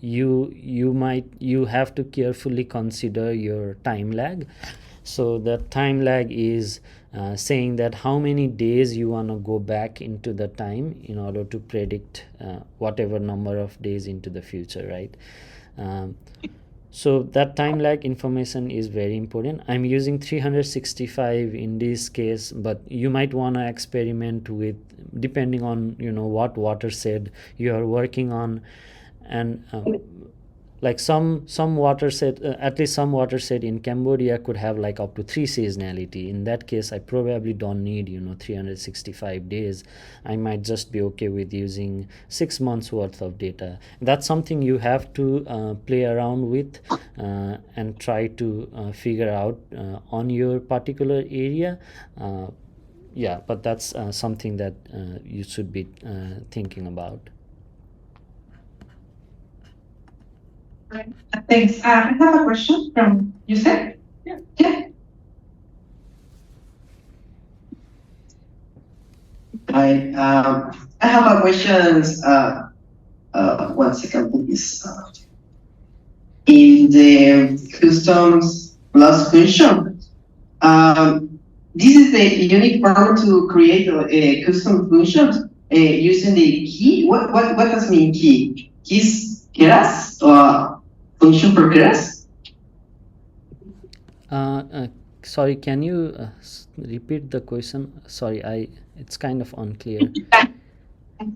You have to carefully consider your time lag. So the time lag is saying that how many days you want to go back into the time in order to predict whatever number of days into the future, right? So that time lag information is very important. I'm using 365 in this case, but you might want to experiment with, depending on what watershed you are working on, and like some watershed, at least some watershed in Cambodia could have like up to 3 seasonality. In that case, I probably don't need 365 days. I might just be okay with using 6 months worth of data. That's something you have to play around with and try to figure out on your particular area. Yeah, but that's something that you should be thinking about. Thanks. I have a question from Yusef. Yeah. Hi. I have a question. 1 second, please. In the customs loss function, this is the unique form to create a custom function using the key. What does mean key? Keys keras or function for keras? Sorry, can you repeat the question? Sorry, it's kind of unclear.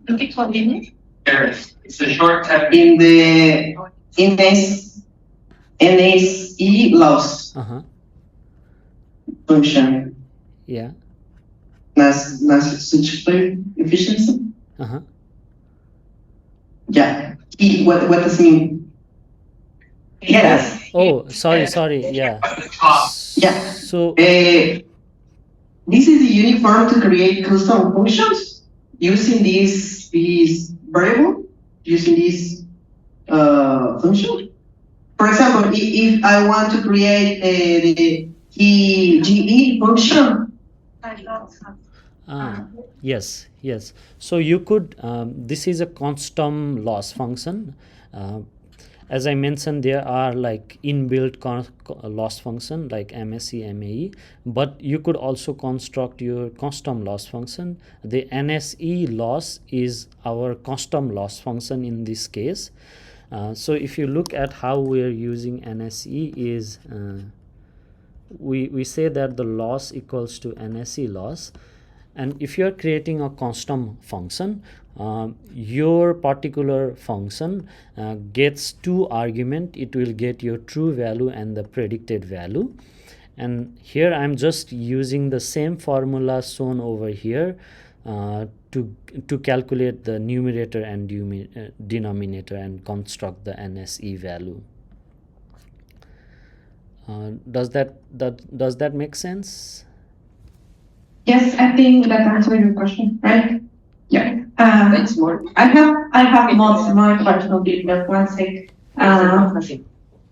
It's a short test. In the NSE loss function. Yeah. Nas efficiency. Yeah. What does it mean? Yes. Oh, sorry. Yeah. Yeah. So this is a unique form to create custom functions using this variable, using this function. For example, if I want to create the GE function. Yes. So you could, this is a constant loss function. As I mentioned, there are like inbuilt loss function like MSE, MAE, but you could also construct your custom loss function. The NSE loss is our custom loss function in this case. So if you look at how we're using NSE is, we say that the loss equals to NSE loss. And if you're creating a custom function, your particular function gets 2 arguments. It will get your true value and the predicted value. And here I'm just using the same formula shown over here to calculate the numerator and denominator and construct the NSE value. Does that make sense? Yes, I think that answers your question, right? Yeah. I have more questions, but 1 sec.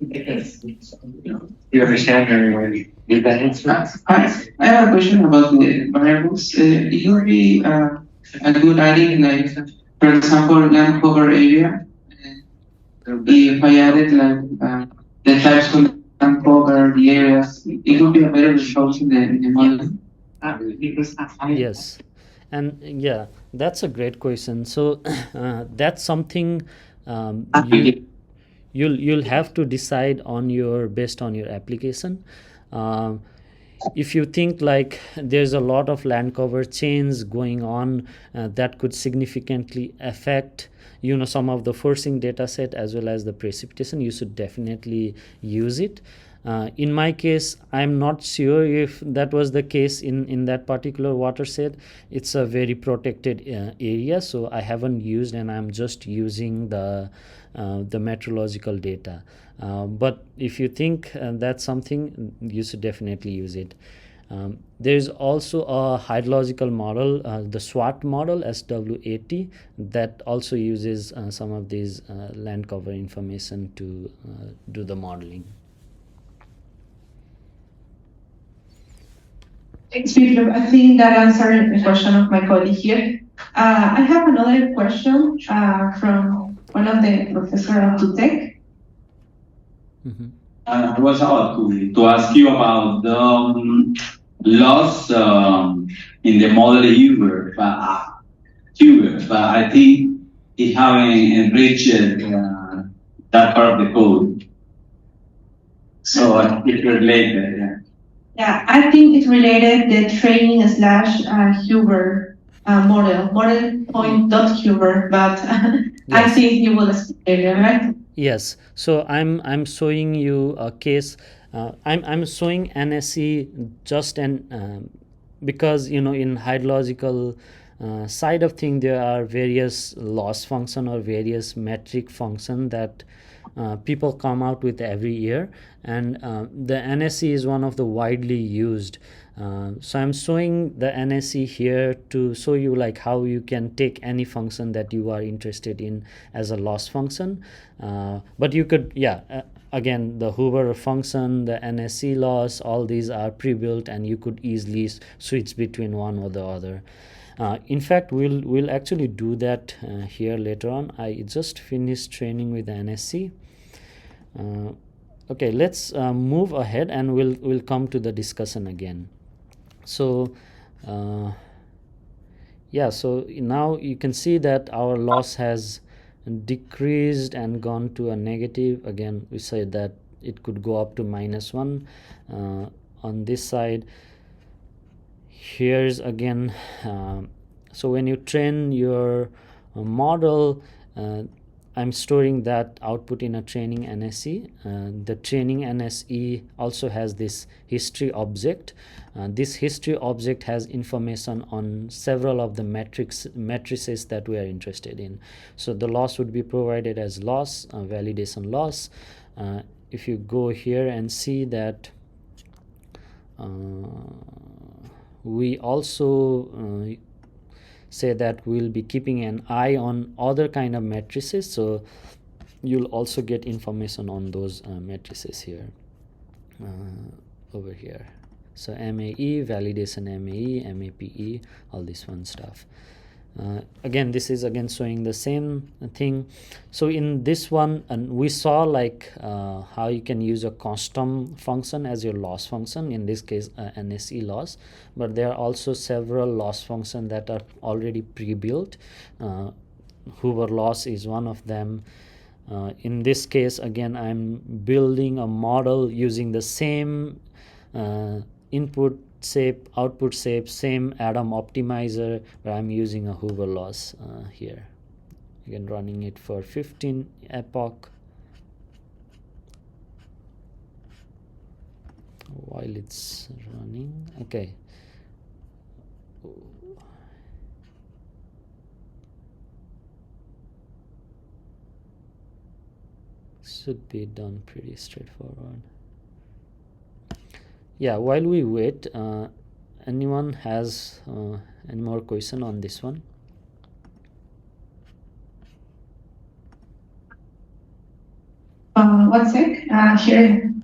You understand or did that answer? I have a question about the variables. It would be a good idea, like, for example, land cover area. If I added like the types of land cover, the areas, it would be a better result in the model. Yes, and yeah, that's a great question. So that's something you'll have to decide on your based on your application. If you think like there's a lot of land cover change going on that could significantly affect some of the forcing data set as well as the precipitation, you should definitely use it. In my case, I'm not sure if that was the case in that particular watershed. It's a very protected area, so I haven't used, and I'm just using the meteorological data. But if you think that's something, you should definitely use it. There's also a hydrological model, the SWAT model, SWAT, that also uses some of these land cover information to do the modeling. Thanks, Biplov. I think that answered the question of my colleague here. I have another question from one of the professors of TUTEC. I was about to ask you about the loss in the model Uber, but I think it haven't enriched that part of the code. So it's related. Yeah. Yeah, I think it's related the training / Huber model point.Huber, but I think you will explain it, right? Yes, so I'm showing you a case. I'm showing NSE just because in hydrological side of thing there are various loss function or various metric function that people come out with every year, and the NSE is one of the widely used. So I'm showing the NSE here to show you like how you can take any function that you are interested in as a loss function. But you could, again, the Hoover function, the NSE loss, all these are pre-built, and you could easily switch between one or the other. In fact, we'll actually do that here later on. I just finished training with the NSE. Okay, let's move ahead, and we'll come to the discussion again. So so now you can see that our loss has decreased and gone to a negative. Again, we said that it could go up to -1 on this side. Here's again, so when you train your model, I'm storing that output in a training NSE. The training NSE also has this history object. This history object has information on several of the matrices that we are interested in. So the loss would be provided as loss, validation loss. If you go here and see that we also say that we'll be keeping an eye on other kind of matrices, so you'll also get information on those matrices here over here. So MAE, validation MAE, MAPE, all this fun stuff. Again, this is again showing the same thing. So in this one, and we saw like how you can use a custom function as your loss function, in this case NSE loss, but there are also several loss functions that are already pre-built. Hoover loss is one of them. In this case, again, I'm building a model using the same input shape, output shape, same Adam optimizer, but I'm using a Hoover loss here. Again, running it for 15 epoch. While it's running, okay. Should be done pretty straightforward. Yeah, while we wait, anyone has any more question on this one? one sec.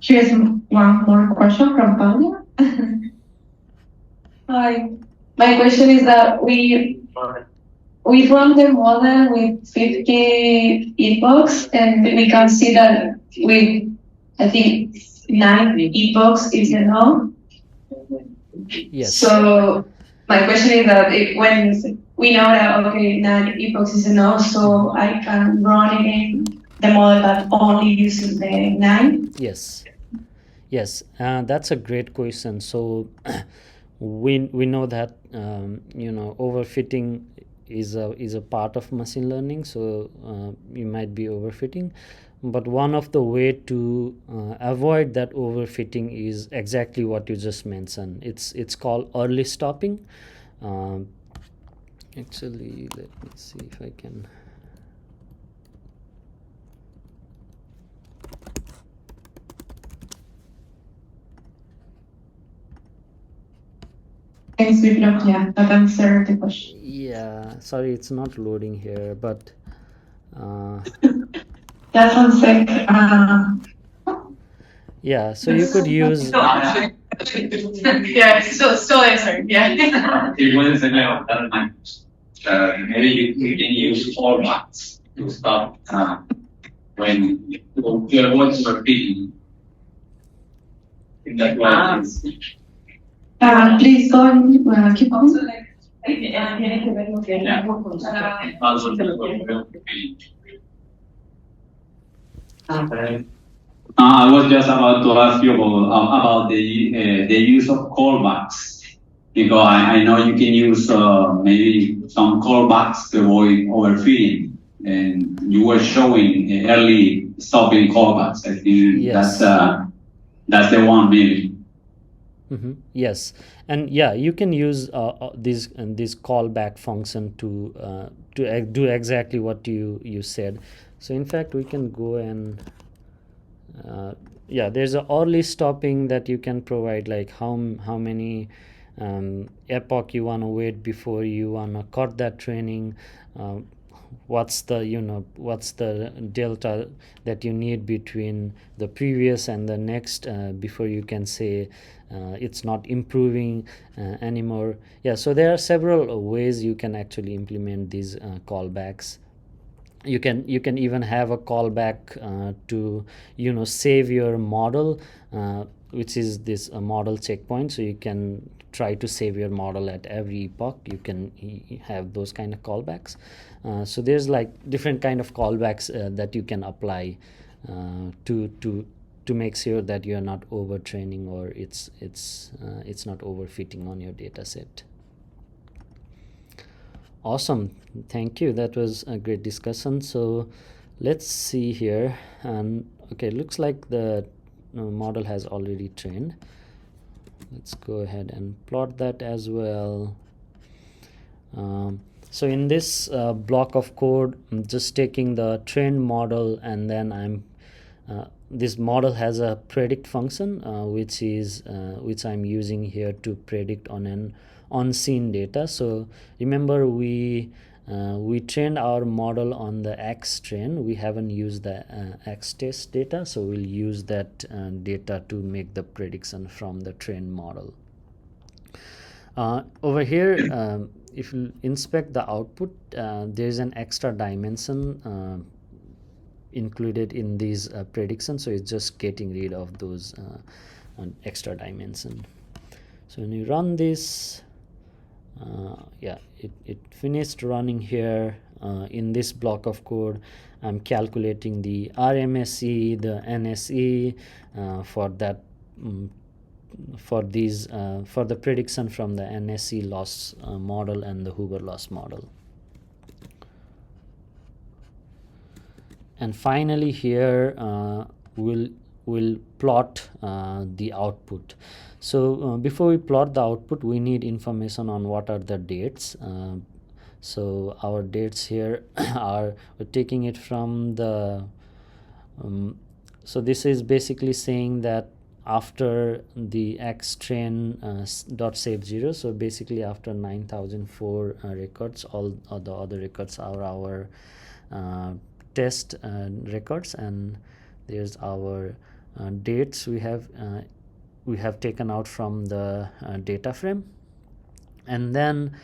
Here's one more question from Paula. Hi. My question is that we run the model with 50 epochs, and we can see that with, I think, 9 epochs is enough. Yes. So my question is that when we know that, okay, 9 epochs is enough, so I can run again the model that only uses the 9? Yes. Yes, that's a great question. So we know that overfitting is a part of machine learning. So you might be overfitting, but one of the way to avoid that overfitting is exactly what you just mentioned. It's called early stopping. Actually, let me see if I can. Thanks, Biplov. Yeah, that answered the question. Yeah, sorry, it's not loading here, but Just one sec. yeah, so you could use. Yeah, so answer. Yeah. Maybe you can use formats to stop when your voice are repeating. In that way. Please go and keep on. I was just about to ask you about the use of callbacks, because I know you can use maybe some callbacks to avoid overfitting, and you were showing early stopping callbacks. I think Yes. that's the one maybe. Yes, and yeah, you can use this callback function to do exactly what you said. So in fact, we can go and yeah, there's a early stopping that you can provide, like how many epoch you want to wait before you want to cut that training. What's the delta that you need between the previous and the next before you can say it's not improving anymore. Yeah, so there are several ways you can actually implement these callbacks. You can even have a callback to save your model, which is this model checkpoint. So you can try to save your model at every epoch. You can have those kind of callbacks. So there's like different kind of callbacks that you can apply to make sure that you're not overtraining or it's not overfitting on your data set. Awesome, thank you. That was a great discussion. So let's see here, and okay, looks like the model has already trained. Let's go ahead and plot that as well. So in this block of code, I'm just taking the trained model, and then this model has a predict function, which I'm using here to predict on an unseen data. So remember, we trained our model on the X train. We haven't used the X test data, so we'll use that data to make the prediction from the trained model. Over here, if you inspect the output, there's an extra dimension included in these predictions, so it's just getting rid of those extra dimension. So when you run this, yeah, it finished running here. In this block of code, I'm calculating the RMSE, the NSE for that for the prediction from the NSE loss model and the Hoover loss model. And finally here we'll plot the output. So before we plot the output, we need information on what are the dates. So our dates here we're taking it from the so this is basically saying that after the X train dot save 0, so basically after 9004 records, all the other records are our test records, and There's our dates we have taken out from the data frame, and then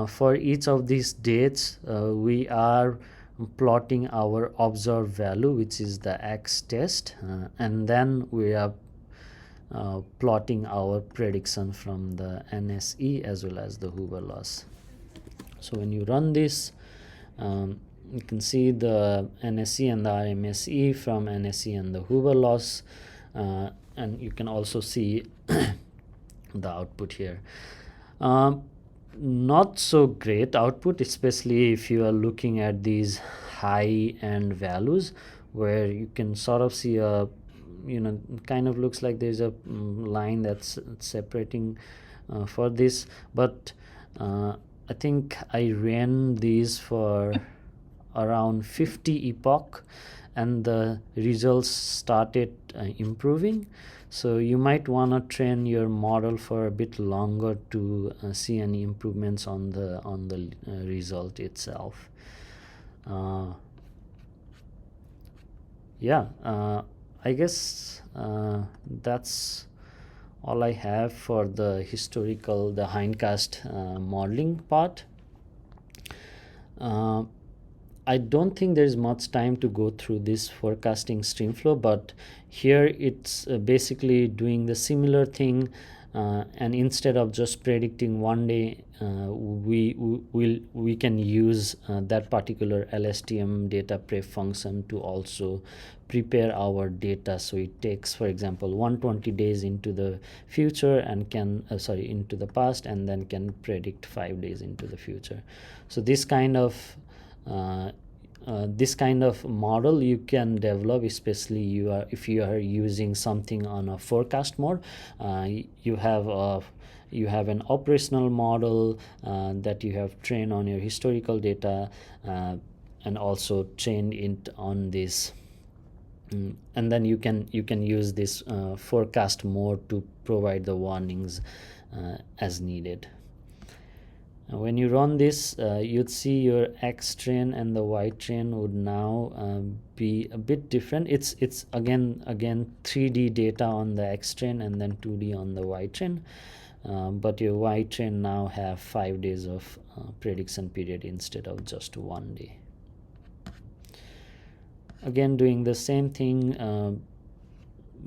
for each of these dates we are plotting our observed value, which is the X test, and then we are plotting our prediction from the NSE as well as the Hoover loss. So when you run this, you can see the NSE and the RMSE from NSE and the Hoover loss, and you can also see the output here. Not so great output, especially if you are looking at these high end values, where you can sort of see a, kind of looks like there's a line that's separating for this, but I think I ran these for around 50 epoch and the results started improving. So you might want to train your model for a bit longer to see any improvements on the result itself. I guess that's all I have for the hindcast modeling part. I don't think there's much time to go through this forecasting streamflow, but here it's basically doing the similar thing, and instead of just predicting one day, we can use that particular LSTM data prep function to also prepare our data. So it takes, for example, 120 days into the future and can into the past, and then can predict 5 days into the future. So this kind of model you can develop, especially if you are using something on a forecast mode. You have an operational model that you have trained on your historical data, and also trained it on this, and then you can use this forecast mode to provide the warnings as needed. When you run this, you'd see your X train and the Y train would now be a bit different. It's again 3D data on the X train and then 2D on the Y train, but your Y train now have 5 days of prediction period instead of just 1 day. Again, doing the same thing,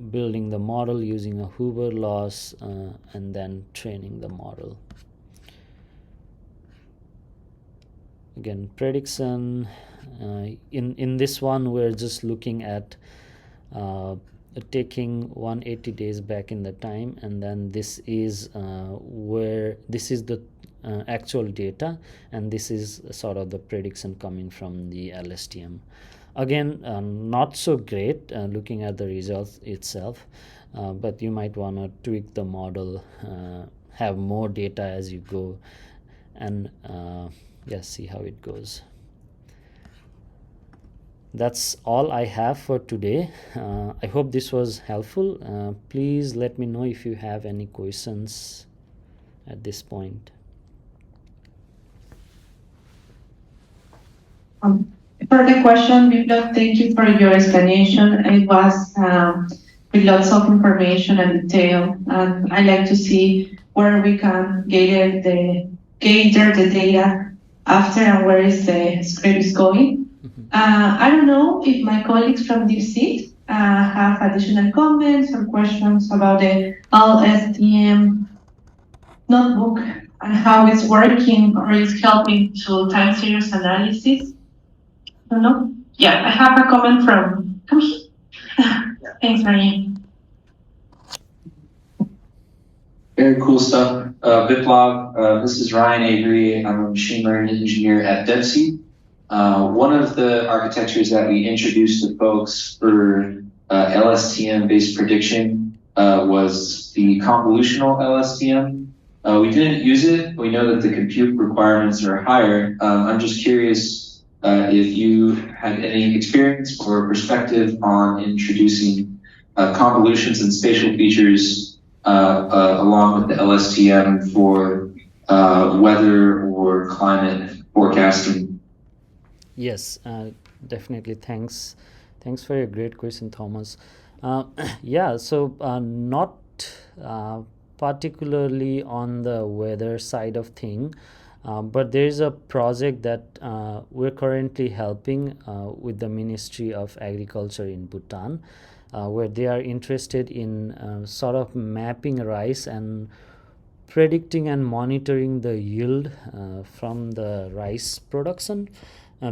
building the model using a Hoover loss, and then training the model. Again, prediction, in this one we're just looking at taking 180 days back in the time, and then this is the actual data, and this is sort of the prediction coming from the LSTM. Again, not so great looking at the results itself, but you might want to tweak the model, have more data as you go, and see how it goes. That's all I have for today. I hope this was helpful. Please let me know if you have any questions at this point. For the question, Biplov, thank you for your explanation. It was with lots of information and detail, and I like to see where we can gather the data after and where is the script is going. I don't know if my colleagues from this seat have additional comments or questions about the LSTM notebook and how it's working or is helping to time series analysis. I don't know. Yeah, I have a comment from Kamshi. Thanks, Maria. Very cool stuff. Biplov, this is Ryan Avery. I'm a machine learning engineer at DevSeed. One of the architectures that we introduced to folks for LSTM-based prediction was the convolutional LSTM. We didn't use it. We know that the compute requirements are higher. I'm just curious if you had any experience or perspective on introducing convolutions and spatial features along with the LSTM for weather or climate forecasting. Yes, definitely. Thanks Thanks for your great question, Thomas. Yeah, so not particularly on the weather side of thing, but there is a project that we're currently helping with the Ministry of Agriculture in Bhutan, where they are interested in sort of mapping rice and predicting and monitoring the yield from the rice production.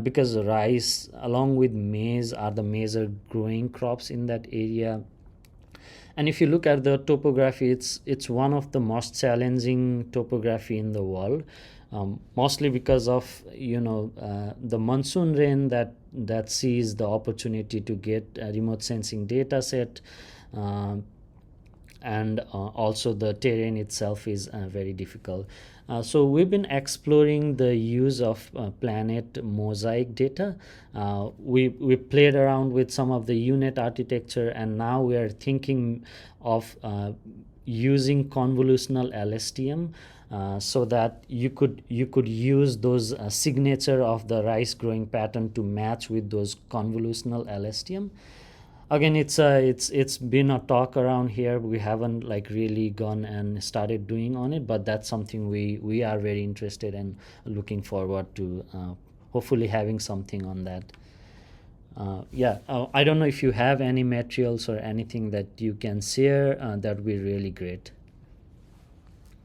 Because rice along with maize are the major growing crops in that area. And if you look at the topography, it's one of the most challenging topography in the world, mostly because of the monsoon rain that sees the opportunity to get a remote sensing data set, and also the terrain itself is very difficult. So we've been exploring the use of planet mosaic data. We played around with some of the unit architecture, and now we are thinking of using convolutional LSTM, so that you could use those signature of the rice growing pattern to match with those convolutional LSTM. Again, it's been a talk around here. We haven't like really gone and started doing on it, but that's something we are very interested in, looking forward to hopefully having something on that. I don't know if you have any materials or anything that you can share. That would be really great.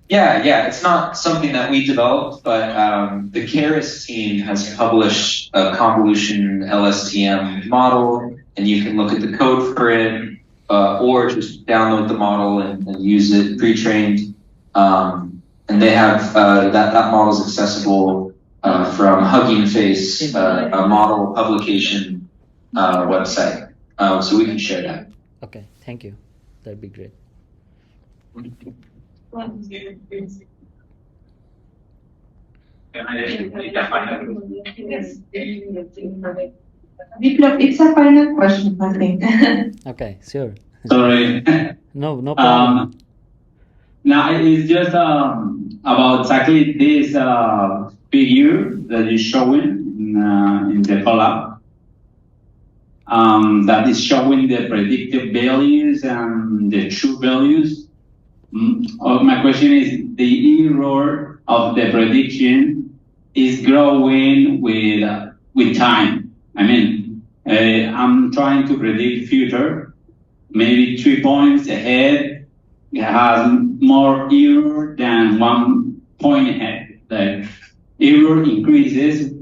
Yeah, it's not something that we developed, but the CARES team has published a convolution LSTM model, and you can look at the code for it, or just download the model and use it pre-trained. And they have that model is accessible from Hugging Face, a model publication website. So we can share that. Okay, thank you. That'd be great. Biplov, it's a final question, I think. Okay, sure. Sorry. No problem. Now it's just about exactly this figure that is showing in the collab. That is showing the predicted values and the true values. My question is, the error of the prediction is growing with time. I mean, I'm trying to predict future, maybe 3 points ahead. It has more error than 1 point ahead. The error increases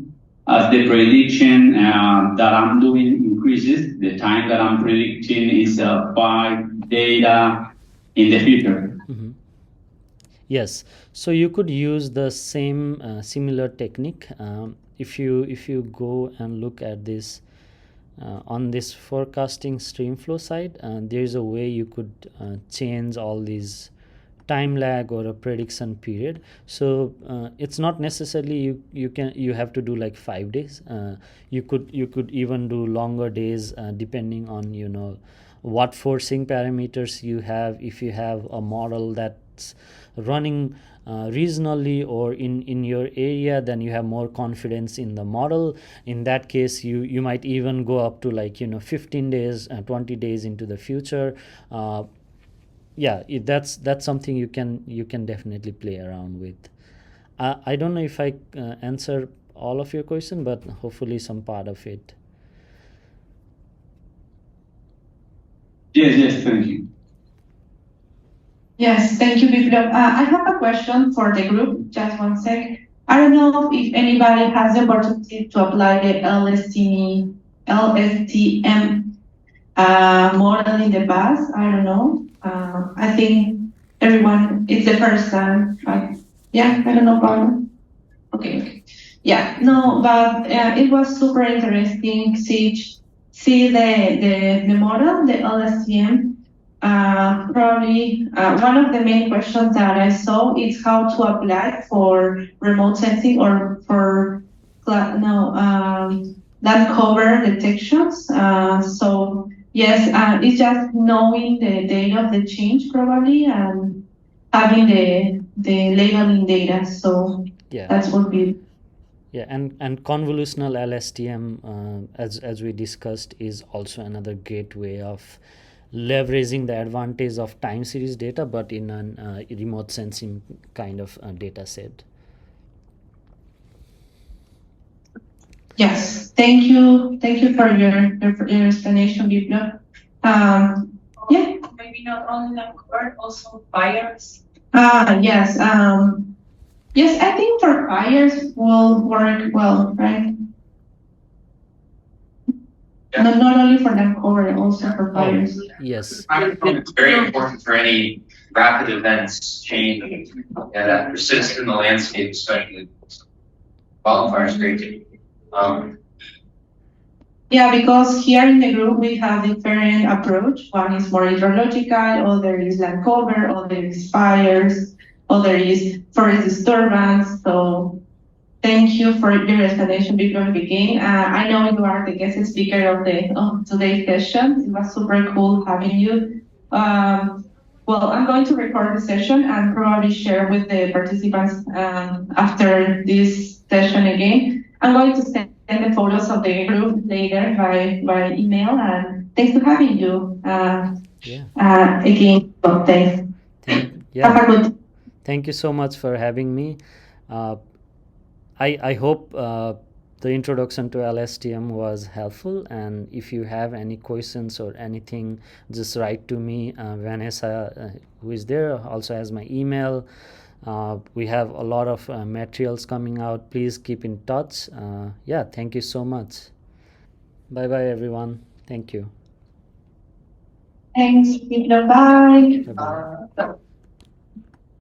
as the prediction that I'm doing increases. The time that I'm predicting is 5 data in the future. Mm-hmm. Yes, so you could use the same similar technique. If you go and look at this on this forecasting streamflow side, there is a way you could change all these time lag or a prediction period. So it's not necessarily you have to do like 5 days. You could even do longer days depending on what forcing parameters you have. If you have a model that's running regionally or in your area, then you have more confidence in the model. In that case, you might even go up to like 15 days 20 days into the future. That's something you can definitely play around with. I don't know if I answer all of your question, but hopefully some part of it. Yes, thank you. Yes, thank you, Biplov. I have a question for the group. Just 1 sec. I don't know if anybody has the opportunity to apply the LSTM model in the past. I don't know. I think everyone, it's the first time, right? Yeah, I don't know, Paula. Okay. Yeah, no, but it was super interesting see the model, the LSTM. Probably one of the main questions that I saw is how to apply for remote sensing or for land cover detections. So yes, it's just knowing the date of the change probably and having the labeling data. So Yeah. that's what we. Yeah, and convolutional LSTM, as we discussed, is also another great way of leveraging the advantage of time series data, but in a remote sensing kind of data set. Yes, thank you for your explanation, Biplov. Yeah. Maybe not only Vancouver, also buyers. Yes. Yes, I think for buyers will work well, right? Yeah. Not only for Vancouver, also for buyers. Yes. It's very important for any rapid events change that persist in the landscape, especially wildfires. Great. Yeah, because here in the group we have different approach. One is more hydrological, other is land cover, other is fires, other is forest disturbance. So thank you for your explanation before we begin. I know you are the guest speaker of today's session. It was super cool having you. Well, I'm going to record the session and probably share with the participants after this session again. I'm going to send the photos of the group later by email, and thanks for having you again. So thanks. Have a good. Thank you so much for having me. I hope the introduction to LSTM was helpful, and if you have any questions or anything, just write to me. Vanessa, who is there, also has my email. We have a lot of materials coming out. Please keep in touch. Yeah, thank you so much. Bye bye, everyone. Thank you. Thanks. Bye. Bye bye.